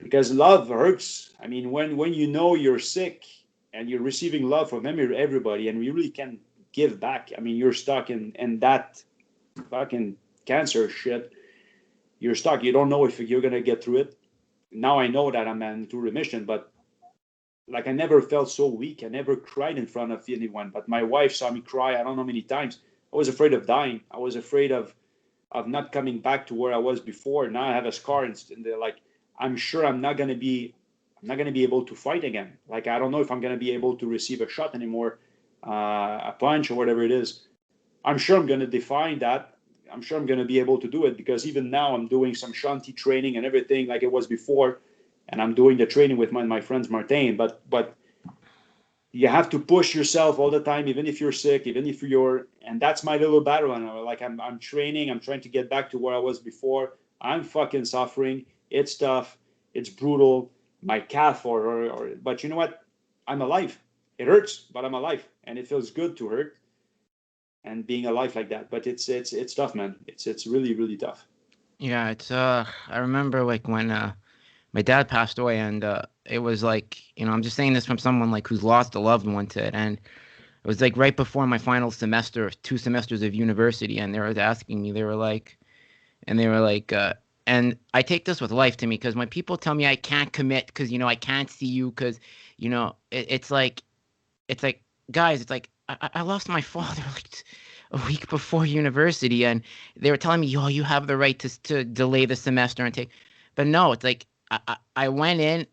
because love hurts. I mean, when you know you're sick and you're receiving love from everybody, and you really can give back. I mean, you're stuck in that fucking cancer shit. You're stuck. You don't know if you're gonna get through it. Now I know that I'm into remission, but like I never felt so weak. I never cried in front of anyone. But my wife saw me cry. I don't know how many times. I was afraid of dying. I was afraid of not coming back to where I was before. Now I have a scar, and they're like, I'm sure I'm not gonna be able to fight again. Like I don't know if I'm gonna be able to receive a shot anymore, a punch or whatever it is. I'm sure I'm gonna define that. I'm sure I'm gonna be able to do it, because even now I'm doing some shanty training and everything like it was before, and I'm doing the training with my friends Martin. But you have to push yourself all the time, even if you're sick, even if and that's my little battle. And like I'm training, I'm trying to get back to where I was before. I'm fucking suffering. It's tough. It's brutal. My calf, but you know what? I'm alive. It hurts, but I'm alive, and it feels good to hurt and being alive like that. But it's tough, man. It's really really tough. Yeah, it's I remember like when my dad passed away, and it was like, I'm just saying this from someone like who's lost a loved one to it, and it was like right before my final semester, 2 semesters of university, and they were asking me, they were like, And I take this with life to me because when people tell me I can't commit because I can't see you because it's like guys, it's like I lost my father like a week before university, and they were telling me, "Yo, you have the right to delay the semester and take," but no, it's like I went in,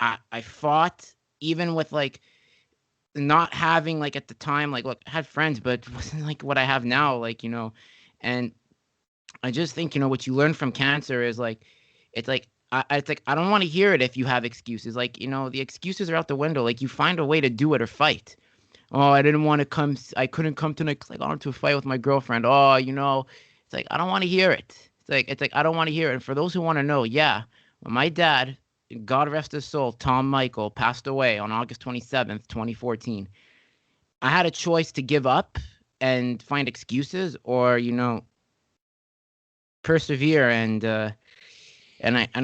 I fought even with like not having like at the time like look I had friends, but it wasn't like what I have now, and I just think what you learn from cancer is like it's like it's like I don't want to hear it if you have excuses. Like the excuses are out the window. Like you find a way to do it or fight. Oh, I didn't want to come. I couldn't come tonight because I got into a fight with my girlfriend. Oh, it's like I don't want to hear it. It's like I don't want to hear it. And for those who want to know, yeah, when my dad, God rest his soul, Tom Michael, passed away on August 27th, 2014. I had a choice to give up and find excuses, or persevere and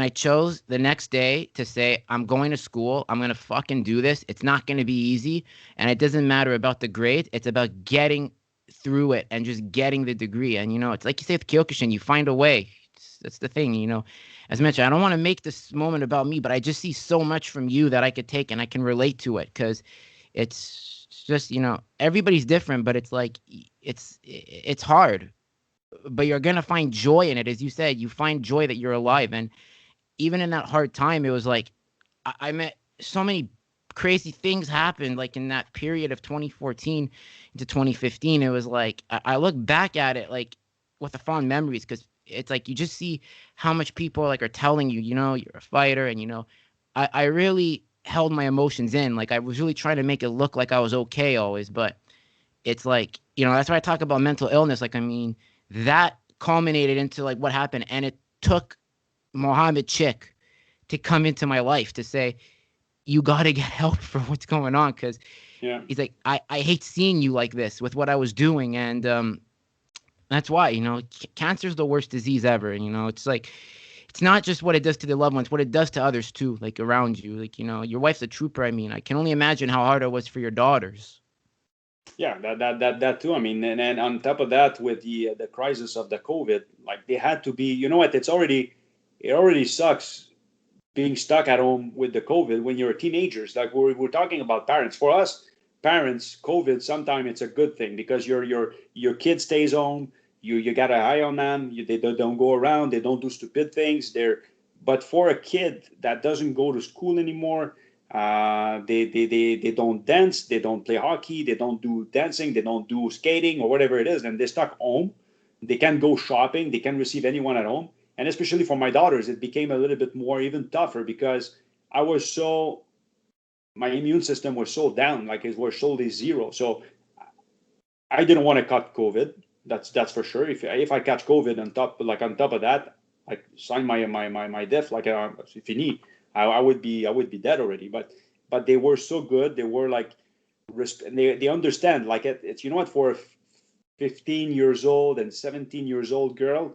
I chose the next day to say, I'm going to school. I'm going to fucking do this. It's not going to be easy. And it doesn't matter about the grade. It's about getting through it and just getting the degree. And, it's like you say with Kyokushin, you find a way. That's the thing, As mentioned, I don't want to make this moment about me, but I just see so much from you that I could take and I can relate to it because it's just, everybody's different, but it's like, it's hard, but you're gonna find joy in it. As you said, you find joy that you're alive. And even in that hard time, it was like I met so many crazy things happened. Like in that period of 2014 to 2015, it was like I look back at it like with the fond memories because it's like you just see how much people like are telling you, you're a fighter, and I really held my emotions in. Like I was really trying to make it look like I was okay always, but it's like that's why I talk about mental illness. Like I mean that culminated into like what happened, and it took Mohammed Chick to come into my life to say you got to get help for what's going on because Yeah. he's like I hate seeing you like this with what I was doing. And that's why cancer is the worst disease ever. And it's like it's not just what it does to the loved ones, what it does to others too, like around you. Like your wife's a trooper. I mean, I can only imagine how hard it was for your daughters. Yeah, that too. I mean, and on top of that, with the crisis of the COVID, like they had to be. You know what? It already sucks being stuck at home with the COVID when you're teenagers. Like we're talking about parents. For us, parents, COVID sometimes it's a good thing because your kid stays home. You got an eye on them. They don't go around. They don't do stupid things. But for a kid that doesn't go to school anymore, they don't dance. They don't play hockey. They don't do dancing. They don't do skating or whatever it is, and they're stuck home. They can't go shopping. They can't receive anyone at home, and especially for my daughters, it became a little bit more even tougher because I was so my immune system was so down, like it was totally zero. So I didn't want to cut COVID. That's for sure. If I catch COVID on top of that, like sign my death like fini. I would be dead already. But they were so good. They were like they understand like it's for a 15 years old and 17 years old girl,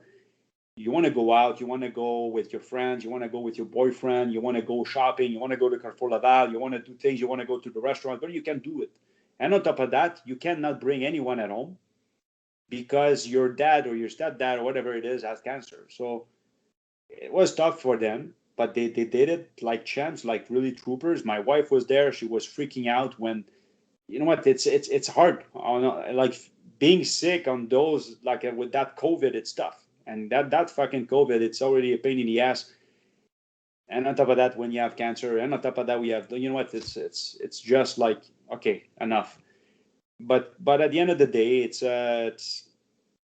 you want to go out, you want to go with your friends, you want to go with your boyfriend, you want to go shopping, you want to go to Carrefour Laval, you want to do things, you want to go to the restaurant, but you can do it. And on top of that, you cannot bring anyone at home because your dad or your stepdad or whatever it is has cancer. So it was tough for them, but they did it like champs, like really troopers. My wife was there. She was freaking out when, you know what, it's hard. Like being sick on those, like with that COVID, it's tough. And that fucking COVID, it's already a pain in the ass. And on top of that, when you have cancer, and on top of that, we have, it's just like, okay, enough. But at the end of the day, it's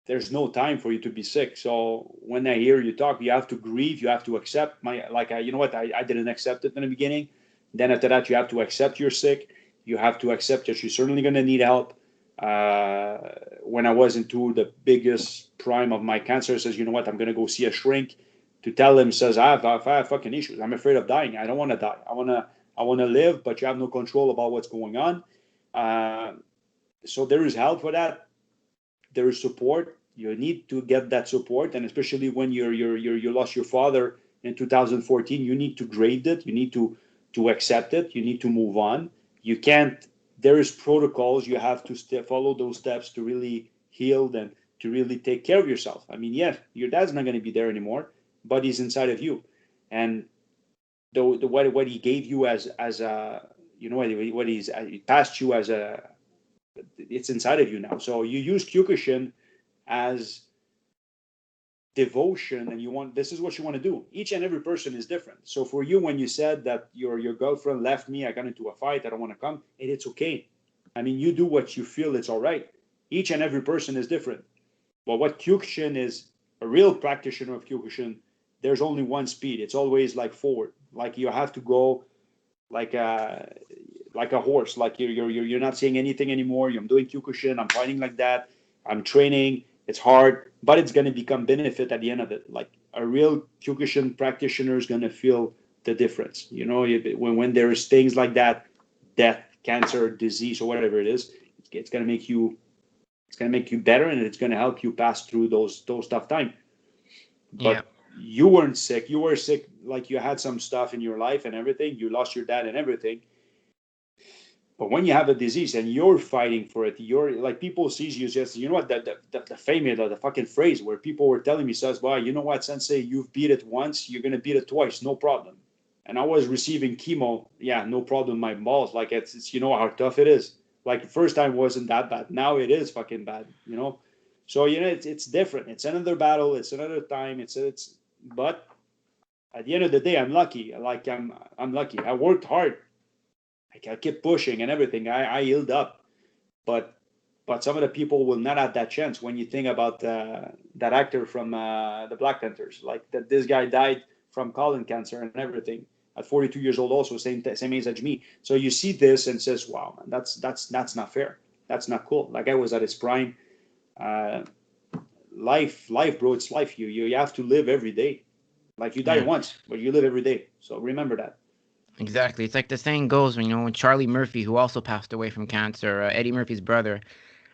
there's no time for you to be sick. So when I hear you talk, you have to grieve, you have to accept I didn't accept it in the beginning. Then after that, you have to accept you're sick. You have to accept that you're certainly going to need help. uh, when I was into the biggest prime of my cancer, says, you know what, I'm going to go see a shrink to tell him, says, I have fucking issues. I'm afraid of dying. I don't want to die. I want to live, but you have no control about what's going on. Uh, so there is help for that. There is support. You need to get that support, and especially when you lost your father in 2014, you need to grade it. You need to accept it. You need to move on. You can't. There is protocols. You have to follow those steps to really heal and to really take care of yourself. I mean, yeah, your dad's not going to be there anymore, but he's inside of you. And the what he gave you as a, you know, what he's he passed you as a, it's inside of you now. So you use Kyokushin as devotion, and you want, this is what you want to do. Each and every person is different. So for you, when you said that your girlfriend left me, I got into a fight, I don't want to come, and it's okay. I mean, you do what you feel, it's all right. Each and every person is different. But what Kyokushin is, a real practitioner of Kyokushin, there's only one speed. It's always like forward. Like you have to go like a horse. Like you're not saying anything anymore. I'm doing Kyokushin. I'm fighting like that. I'm training. It's hard, but it's going to become benefit at the end of it. Like a real Kyokushin practitioner is going to feel the difference. You know, when there's things like that, death, cancer, disease, or whatever it is, it's going to make you, it's going to make you better, and it's going to help you pass through those tough times. Yeah. But you weren't sick. You were sick, like you had some stuff in your life and everything. You lost your dad and everything. But when you have a disease and you're fighting for it, you're like, people sees you just, you know what, the famous, the fucking phrase where people were telling me, says, well, you know what, Sensei, you've beat it once, you're going to beat it twice, no problem. And I was receiving chemo. Yeah, no problem. My balls, like it's, you know how tough it is. Like the first time wasn't that bad. Now it is fucking bad, you know? So, you know, it's different. It's another battle. It's another time. But at the end of the day, I'm lucky. Like I'm lucky. I worked hard. I kept pushing and everything. I healed up, but some of the people will not have that chance. When you think about that actor from the Black Panthers, like that, this guy died from colon cancer and everything at 42 years old, also same age as me. So you see this and says, wow, man, that's not fair. That's not cool. Like I was at his prime. Uh, life, bro, it's life. You have to live every day. Like you die Yeah. once, but you live every day. So remember that. Exactly. It's like the saying goes, when, when Charlie Murphy, who also passed away from cancer, Eddie Murphy's brother.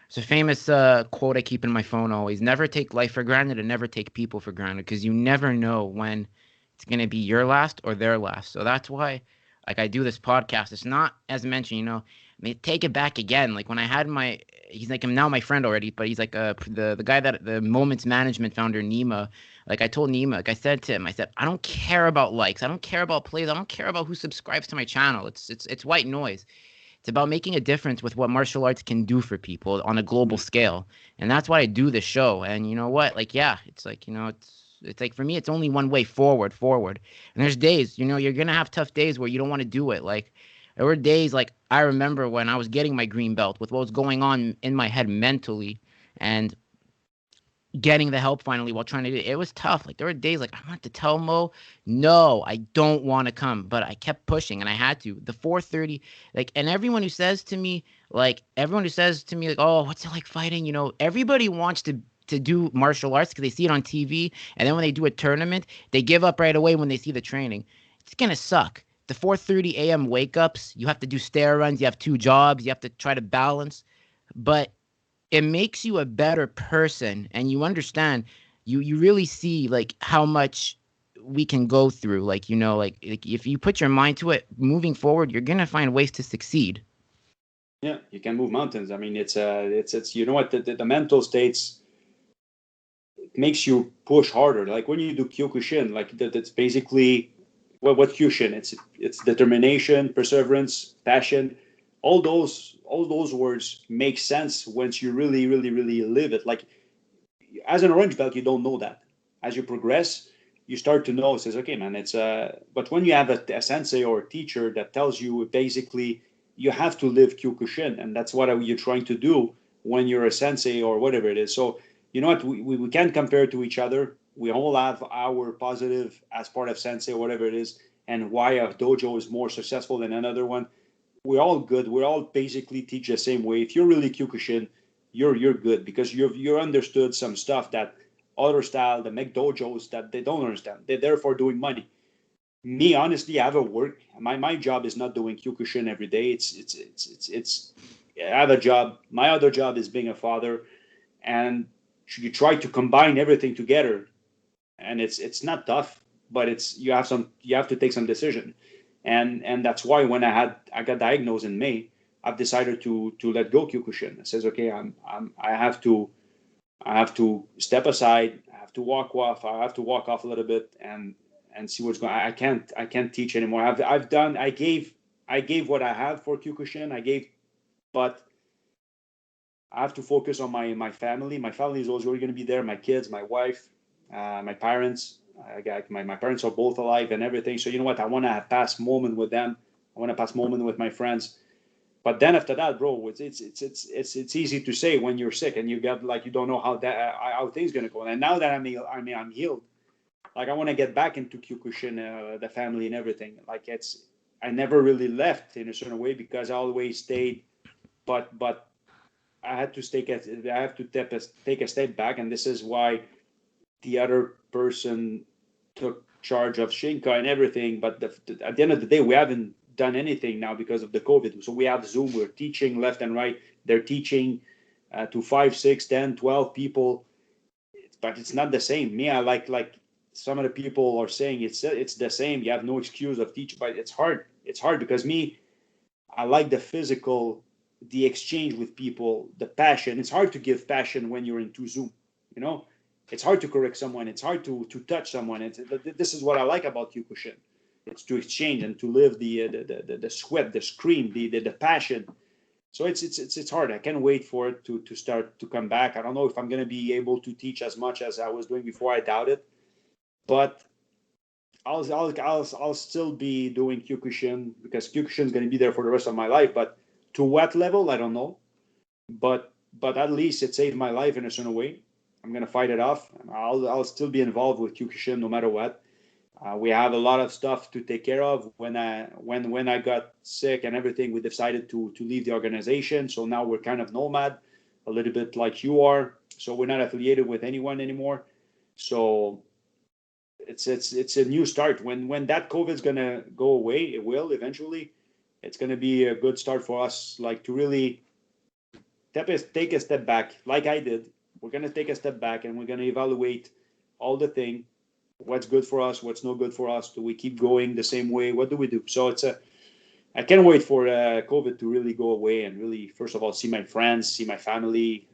It's a famous quote I keep in my phone always: never take life for granted and never take people for granted, because you never know when it's going to be your last or their last. So that's why, like, I do this podcast. It's not, as mentioned, I mean, take it back again. Like when I had he's like, I'm now my friend already, but he's like the guy that the Moments Management founder, Nima. Like I told Nima, like I said to him, I said, I don't care about likes, I don't care about plays, I don't care about who subscribes to my channel. It's white noise. It's about making a difference with what martial arts can do for people on a global scale. And that's why I do the show. And you know what? Like, yeah, it's like, it's like for me, it's only one way forward, forward. And there's days, you're going to have tough days where you don't want to do it. Like, there were days, like, I remember when I was getting my green belt with what was going on in my head mentally and getting the help finally while trying to do it. It was tough. Like there were days like I wanted to tell Mo, no, I don't want to come, but I kept pushing and I had to. The 4:30, like, and everyone who says to me like, oh, what's it like fighting? Everybody wants to do martial arts because they see it on TV, and then when they do a tournament, they give up right away when they see the training. It's gonna suck. The 4:30 a.m. wake ups, you have to do stair runs, you have two jobs, you have to try to balance, but it makes you a better person, and you understand, you really see like how much we can go through, like like if you put your mind to it, moving forward you're gonna find ways to succeed. Yeah, you can move mountains. I mean, it's you know what, the mental states makes you push harder. Like when you do Kyokushin, like that's basically what Kyushin. It's determination, perseverance, passion. All those words make sense once you really, really, really live it. Like as an orange belt, you don't know that. As you progress, you start to know. It says, okay, man, it's But when you have a sensei or a teacher that tells you basically you have to live Kyokushin, and that's what you're trying to do when you're a sensei or whatever it is. So you know what? We can't compare to each other. We all have our positive as part of sensei, whatever it is, and why a dojo is more successful than another one. We're all good. We're all basically teach the same way. If you're really Kyokushin, you're good because you're understood some stuff that other style, the make dojos, that they don't understand. They're therefore doing money. Me, honestly, I have a work. My job is not doing Kyokushin every day. It's I have a job. My other job is being a father, and you try to combine everything together, and it's not tough, but you have to take some decision, and that's why when I got diagnosed in May, I've decided to let go Kyokushin. It says, okay, I have to step aside. I have have to walk off. I have to walk off a little bit and see what's going on. I can't teach anymore. I gave what I had for Kyokushin. But I have to focus on my family. My family is always going to be there. My kids, my wife, my parents. I got my parents are both alive and everything. So you know what? I want to have past moment with them. I want to pass moment with my friends. But then after that, bro, it's easy to say when you're sick and you get like you don't know how things gonna go. And now that I'm healed, like I want to get back into Kyokushin, the family and everything. Like I never really left in a certain way because I always stayed. But I had to take a step back, and this is why the other person took charge of Shinka and everything. But at the end of the day, we haven't done anything now because of the COVID. So we have Zoom. We're teaching left and right. They're teaching to 5, 6, 10, 12 people, but it's not the same. Me, I like some of the people are saying it's the same. You have no excuse of teaching, but it's hard. It's hard because me, I like the physical, the exchange with people, the passion. It's hard to give passion when you're into Zoom. You know, it's hard to correct someone. It's hard to touch someone. This is what I like about Kyokushin. It's to exchange and to live the sweat, the scream, the passion. So it's hard. I can't wait for it to start to come back. I don't know if I'm going to be able to teach as much as I was doing before. I doubt it, but I'll still be doing Kyokushin because Kyokushin is going to be there for the rest of my life. But to what level, I don't know. But at least it saved my life in a certain way. I'm going to fight it off. I'll still be involved with Kyokushin no matter what. We have a lot of stuff to take care of. When I got sick and everything, we decided to leave the organization. So now we're kind of nomad, a little bit like you are. So we're not affiliated with anyone anymore. So it's a new start. When that COVID's gonna go away, it will eventually. It's gonna be a good start for us, like to really take a step back, like I did. We're gonna take a step back and we're gonna evaluate all the thing, what's good for us, what's not good for us. Do we keep going the same way? What do we do? So I can't wait for COVID to really go away and really, first of all, see my friends, see my family,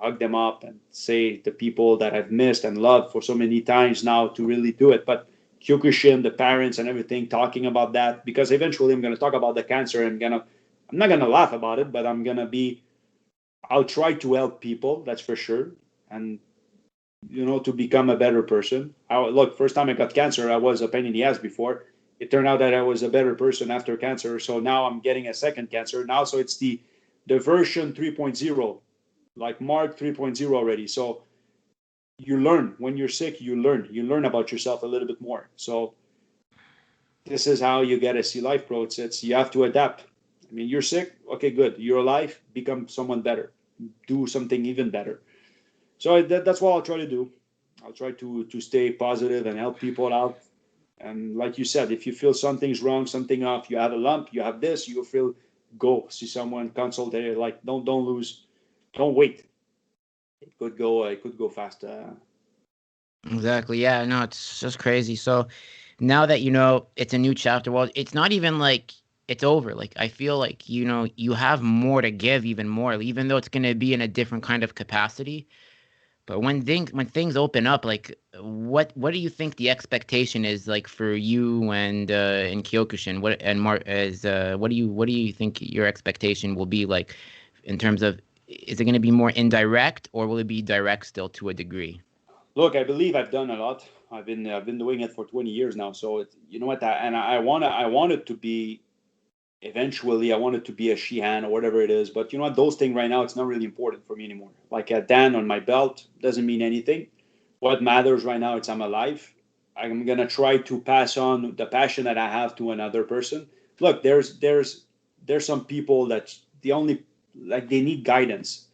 hug them up and say the people that I've missed and loved for so many times now to really do it. But Kyokushin, the parents and everything, talking about that, because eventually I'm going to talk about the cancer and I'm not going to laugh about it, but I'll try to help people, that's for sure. And, to become a better person. Look, first time I got cancer, I was a pain in the ass before. It turned out that I was a better person after cancer. So now I'm getting a second cancer now. So it's the version 3.0, like Mark 3.0 already. So you learn when you're sick, you learn about yourself a little bit more. So this is how you get to see life, bro. It's you have to adapt. I mean, you're sick. Okay, good. You're alive. Become someone better. Do something even better. So that's what I'll try to do. I'll try to stay positive and help people out. And like you said, if you feel something's wrong, something off, you have a lump, you have this, you feel, go see someone, consult. Like don't wait. It could go fast. Exactly. Yeah, no, it's just crazy. So now that it's a new chapter, well, it's not even like it's over. Like I feel like you have more to give, even more, even though it's going to be in a different kind of capacity. But when things open up, like what do you think the expectation is like for you and in Kyokushin? What do you think your expectation will be like in terms of, is it going to be more indirect or will it be direct still to a degree? Look, I believe I've done a lot. I've been doing it for 20 years now. So you know what? I want it to be eventually. I want it to be a Shihan or whatever it is. But you know what? Those things right now, it's not really important for me anymore. Like a Dan on my belt doesn't mean anything. What matters right now is I'm alive. I'm gonna try to pass on the passion that I have to another person. Look, there's some people that the only like they need guidance.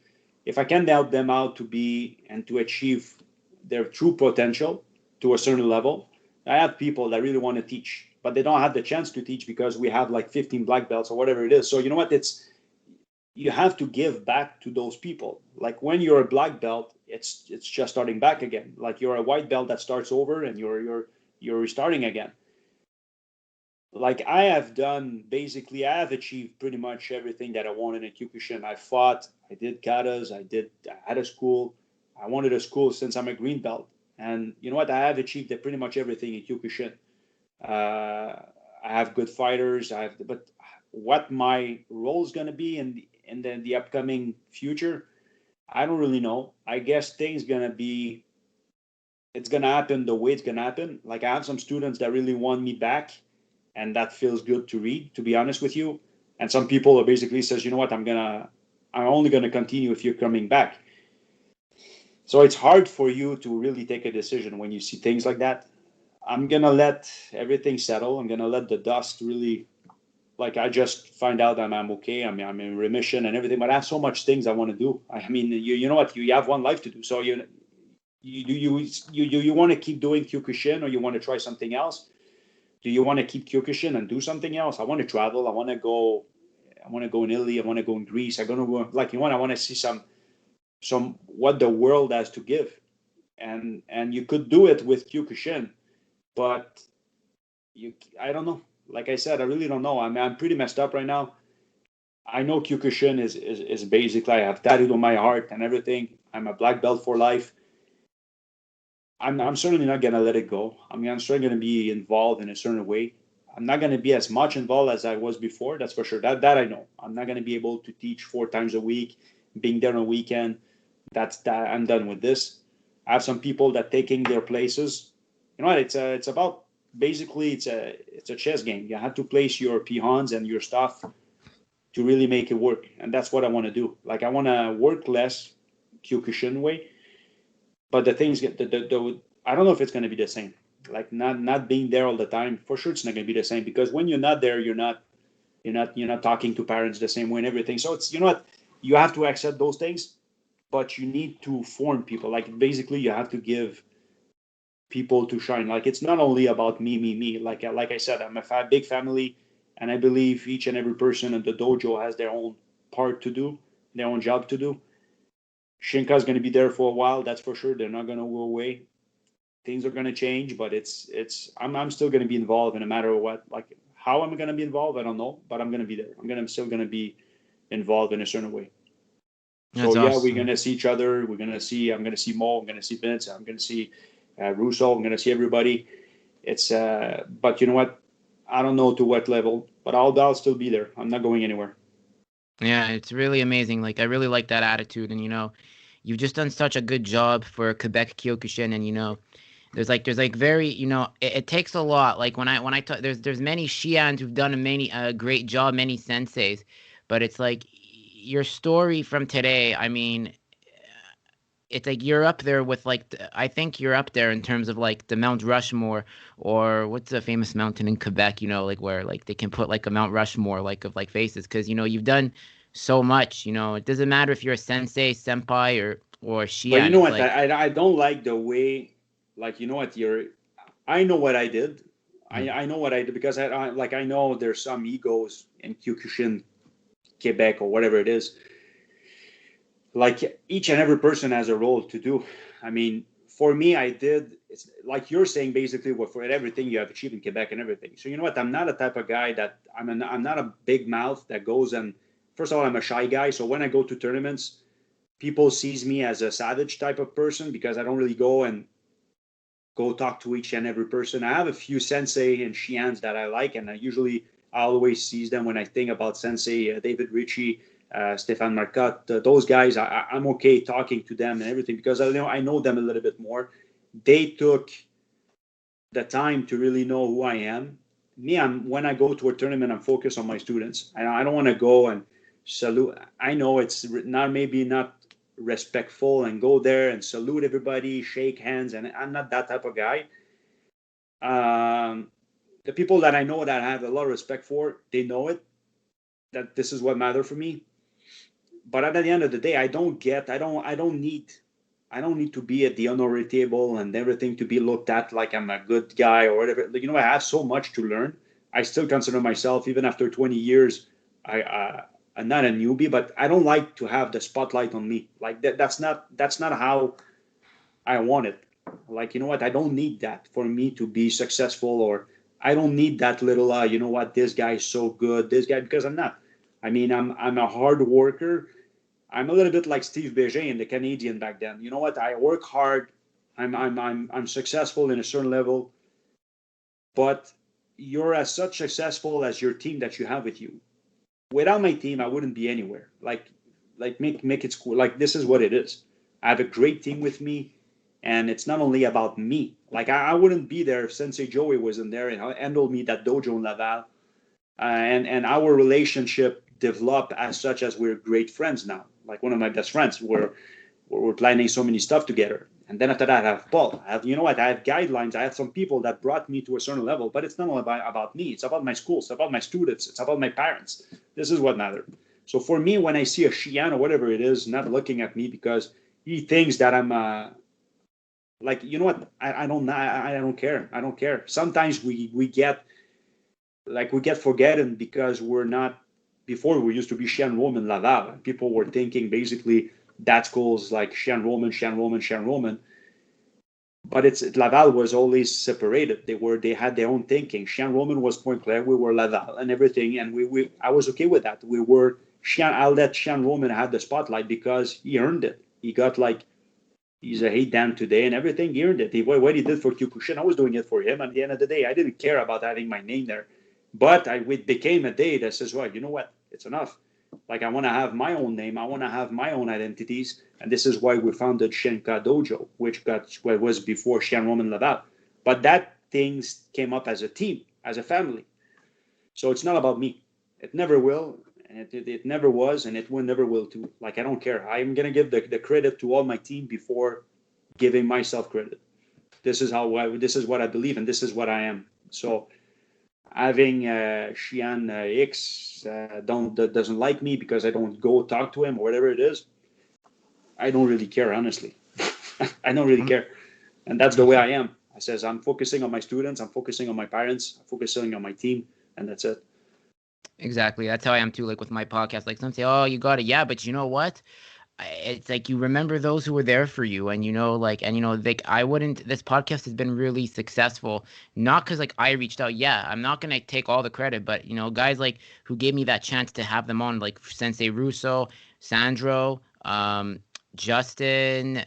If I can help them out to be and to achieve their true potential to a certain level, I have people that really want to teach, but they don't have the chance to teach because we have like 15 black belts or whatever it is. So you know what? You have to give back to those people. Like when you're a black belt, it's just starting back again. Like you're a white belt that starts over and you're restarting again. Like I have done, basically I have achieved pretty much everything that I wanted in Kyokushin. I fought, I did katas, I had a school. I wanted a school since I'm a green belt, And you know what? I have achieved pretty much everything in Kyokushin. I have good fighters. But what my role is going to be in the upcoming future, I don't really know. I guess things gonna be. It's gonna happen the way it's gonna happen. Like I have some students that really want me back, and that feels good to read. To be honest with you, and some people are basically says, you know what, I'm only gonna continue if you're coming back. So it's hard for you to really take a decision when you see things like that. I'm gonna let everything settle. I'm gonna let the dust really, like I just find out I'm okay. I'm in remission and everything, but I have so much things I want to do. I mean, you know what? You have one life to do. So you want to keep doing Kyokushin, or you want to try something else? Do you want to keep Kyokushin and do something else? I want to travel. I want to go. I want to go in Italy. I want to go in Greece. I'm gonna go, like, you know what? I want to see some what the world has to give, and you could do it with Kyokushin, but I don't know. Like I said, I really don't know. I'm pretty messed up right now. I know Kyokushin is basically, I have tattooed on my heart and everything. I'm a black belt for life. I'm certainly not gonna let it go. I mean, I'm certainly gonna be involved in a certain way. I'm not gonna be as much involved as I was before. That's for sure. That I know. I'm not gonna be able to teach 4 times a week, being there on a weekend. That's that. I'm done with this. I have some people that taking their places. You know what? It's about basically it's a chess game. You have to place your pawns and your stuff to really make it work, and that's what I want to do. Like I want to work less, Kyokushin way, but the things get the I don't know if it's going to be the same. Like not being there all the time, for sure it's not going to be the same, because when you're not there, you're not talking to parents the same way and everything. So it's, you know what, you have to accept those things, but you need to form people. Like basically, you have to give people to shine. Like it's not only about me. Like I said, I'm a big family, and I believe each and every person in the dojo has their own part to do, their own job to do. Shinka's going to be there for a while, that's for sure. They're not going to go away. Things are going to change, but I'm still going to be involved, in a matter of what. Like how I'm going to be involved, I don't know, but I'm going to be there. I'm still going to be involved in a certain way. So That's yeah, we're awesome. gonna see each other. I'm gonna see Mo. I'm gonna see Vince. I'm gonna see Russo. I'm gonna see everybody. But you know what? I don't know to what level, but I'll still be there. I'm not going anywhere. Yeah, it's really amazing. Like I really like that attitude, and you've just done such a good job for Quebec Kyokushin, and there's like very, it takes a lot. Like when I talk, there's many Shians who've done a great job, many senseis, but it's like your story from today. I mean, it's like you're up there with like I think you're up there in terms of like the Mount Rushmore, or what's the famous mountain in Quebec, like where like they can put like a Mount Rushmore like of like faces, because you've done so much. It doesn't matter if you're a sensei, senpai, or But you Shian. know It's what? like I don't like the way, like, you know what, I know what I did. I know what I did, because I know there's some egos in Kyokushin Quebec or whatever it is. Like each and every person has a role to do. I mean, for me, I did. It's like you're saying, basically, what for everything you have achieved in Quebec and everything. So you know what? I'm not a type of guy that I'm not a big mouth that goes and. First of all, I'm a shy guy. So when I go to tournaments, people sees me as a savage type of person, because I don't really go talk to each and every person. I have a few sensei and shians that I like, and I always sees them when I think about sensei David Ritchie, Stéphane Marcotte. Those guys, I'm okay talking to them and everything, because I know them a little bit more. They took the time to really know who I am. Me, when I go to a tournament, I'm focused on my students. I don't want to go and salute. I know it's not respectful and go there and salute everybody, shake hands, and I'm not that type of guy. Um, the people that I know that I have a lot of respect for, they know it, that this is what matters for me. But at the end of the day, I don't need to be at the honorary table and everything to be looked at like I'm a good guy or whatever. I have so much to learn. I still consider myself, even after 20 years, I'm not a newbie, but I don't like to have the spotlight on me. Like that's not how I want it. Like, I don't need that for me to be successful, or I don't need that little, this guy is so good, this guy, because I'm not. I mean, I'm a hard worker. I'm a little bit like Steve Bégin, the Canadian back then. You know what? I work hard I'm successful in a certain level, but you're as such successful as your team that you have with you. Without my team, I wouldn't be anywhere. Like make it cool. Like this is what it is. I have a great team with me, and it's not only about me. Like I wouldn't be there if Sensei Joey wasn't there and handled me that dojo in Laval. And our relationship developed as such as we're great friends now. Like one of my best friends. We're planning so many stuff together. And then after that, I have Paul. I have, you know what? I have guidelines. I have some people that brought me to a certain level, but it's not only about me. It's about my school. It's about my students. It's about my parents. This is what matters. So for me, when I see a Shian or whatever it is, not looking at me because he thinks that I'm like, you know what? I don't care. I don't care. Sometimes we get forgotten because we're not. Before we used to be Shian Roman Laval. People were thinking basically that school's like Shian Roman. But it's Laval was always separated. They had their own thinking. Shian Roman was Point Claire, we were Laval and everything, and we I was okay with that. We were Shian. I'll let Shian Roman have the spotlight because he earned it. He got like he's a hate Dan today and everything. He earned it. What he did for Kyokushin, I was doing it for him. At the end of the day, I didn't care about having my name there. But it became a day that says, well, you know what? It's enough. Like I want to have my own name. I want to have my own identities. And this is why we founded Shenka Dojo, which was before Shian Roman Laval. But that things came up as a team, as a family. So it's not about me. It never will. And it never was, and it will never will too. Like I don't care. I'm gonna give the credit to all my team before giving myself credit. This is this is what I believe, and this is what I am. So having Shian X doesn't like me because I don't go talk to him or whatever it is, I don't really care, honestly. I don't really care, and that's the way I am. I says I'm focusing on my students, I'm focusing on my parents, I'm focusing on my team, and that's it. Exactly. That's how I am too. Like with my podcast, like some say, "Oh, you got it." Yeah, but you know what? It's like you remember those who were there for you, and like I wouldn't. This podcast has been really successful, not because like I reached out. Yeah, I'm not gonna take all the credit, but guys like who gave me that chance to have them on, like Sensei Russo, Sandro, Justin,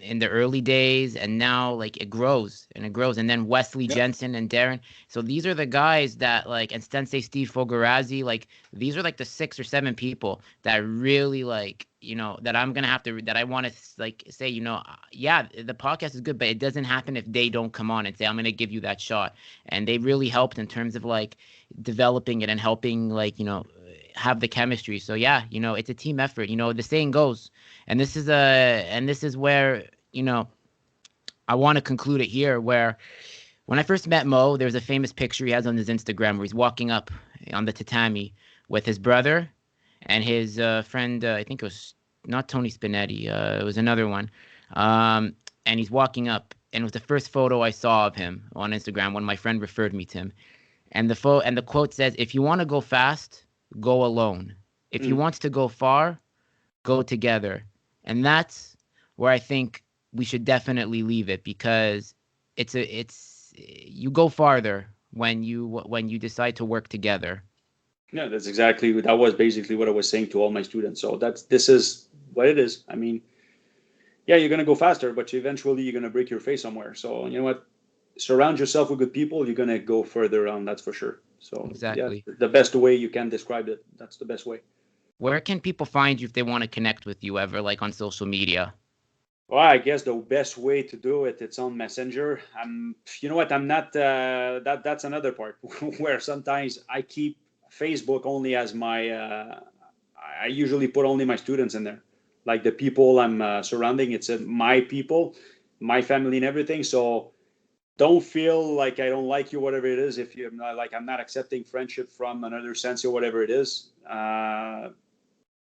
in the early days, and now like it grows and it grows, and then Wesley Yep. Jensen and Darren. So these are the guys that like, and Sensei Steve Fogarazzi, like these are like the 6 or 7 people that really like, that I'm gonna have to, that I want to like say, yeah, the podcast is good, but it doesn't happen if they don't come on and say, I'm gonna give you that shot. And they really helped in terms of like developing it and helping like, have the chemistry. So yeah, it's a team effort. The saying goes, and this is where, I want to conclude it here, where when I first met Mo, there's a famous picture he has on his Instagram where he's walking up on the tatami with his brother and his friend. I think it was not Tony Spinetti. It was another one. And he's walking up, and it was the first photo I saw of him on Instagram when my friend referred me to him. And the quote says, "If you want to go fast, go alone. If you Mm. want to go far, go together." And that's where I think we should definitely leave it, because it's you go farther when you decide to work together. Yeah, that was basically what I was saying to all my students. So this is what it is. I mean, yeah, you're gonna go faster, but eventually you're gonna break your face somewhere. So you know what? Surround yourself with good people. You're gonna go further on. That's for sure. So yeah, Exactly. the best way you can describe it. That's the best way. Where can people find you if they want to connect with you ever, like on social media? Well, I guess the best way to do it, it's on Messenger. You know what? I'm not. That's another part where sometimes I keep Facebook only as my. I usually put only my students in there, like the people I'm surrounding. It's my people, my family, and everything. So don't feel like I don't like you, whatever it is. If you're not like I'm not accepting friendship from another sense or whatever it is.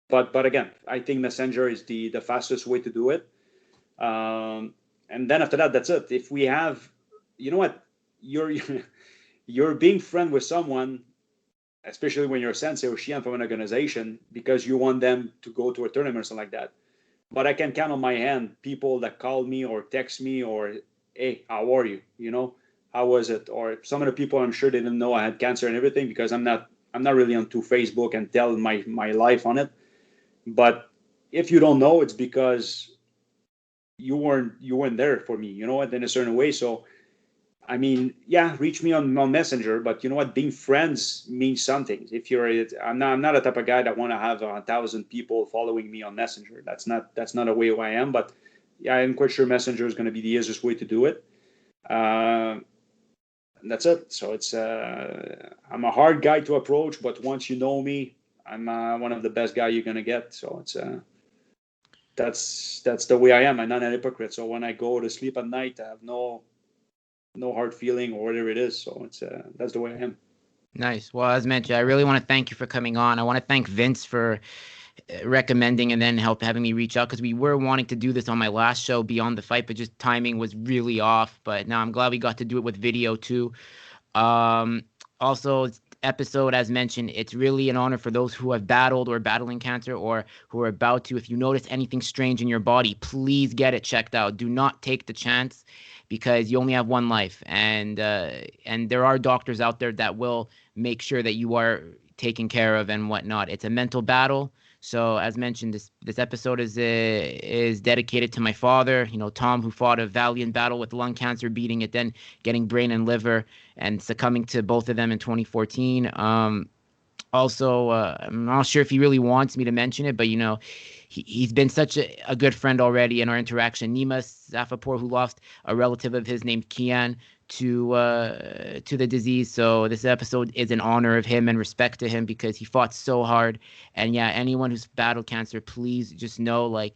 But again, I think Messenger is the fastest way to do it. And then after that, that's it. If we have, you know what, you're you're being friend with someone, especially when you're a sensei or shian from an organization, because you want them to go to a tournament or something like that. But I can count on my hand people that call me or text me or, hey, how are you? How was it? Or some of the people, I'm sure they didn't know I had cancer and everything, because I'm not really onto Facebook and tell my life on it. But if you don't know, it's because you weren't there for me, you know what, in a certain way. So I mean, yeah, reach me on Messenger, but you know what? Being friends means something. If you're, I'm not a type of guy that want to have 1,000 people following me on Messenger. That's not a way who I am. But yeah, I'm quite sure Messenger is going to be the easiest way to do it. And that's it. So I'm a hard guy to approach, but once you know me, I'm one of the best guy you're gonna get. So that's the way I am. I'm not a hypocrite. So when I go to sleep at night, I have no hard feeling or whatever it is. So that's the way I am. Nice. Well, as mentioned, I really want to thank you for coming on. I want to thank Vince for recommending and then having me reach out, because we were wanting to do this on my last show, Beyond the Fight, but just timing was really off. But now I'm glad we got to do it with video too. Um, Also, episode, as mentioned, it's really an honor for those who have battled or battling cancer or who are about to. If you notice anything strange in your body, please get it checked out. Do not take the chance, because you only have one life, and there are doctors out there that will make sure that you are taken care of and whatnot. It's a mental battle. So, as mentioned, this episode is dedicated to my father, Tom, who fought a valiant battle with lung cancer, beating it, then getting brain and liver, and succumbing to both of them in 2014. Also, I'm not sure if he really wants me to mention it, but he's been such a good friend already in our interaction. Nima Safapur, who lost a relative of his named Kian to the disease. So this episode is in honor of him and respect to him, because he fought so hard. And yeah, anyone who's battled cancer, please just know, like,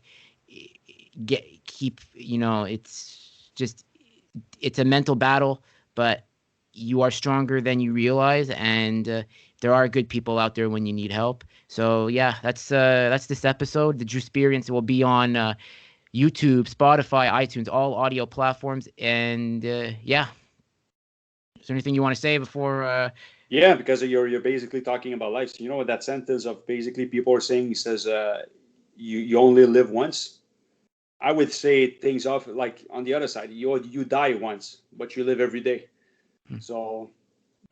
it's a mental battle, but you are stronger than you realize, and there are good people out there when you need help. So yeah, that's this episode. The Drew Experience will be on YouTube, Spotify, iTunes, all audio platforms, and yeah. Is there anything you want to say before? Yeah, because you're basically talking about life. So you know what that sentence of basically people are saying, he says, you only live once. I would say things off like on the other side. You die once, but you live every day. So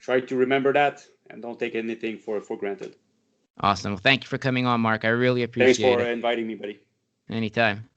try to remember that and don't take anything for granted. Awesome. Well, thank you for coming on, Mark. I really Thanks appreciate for it. inviting me, buddy. Anytime.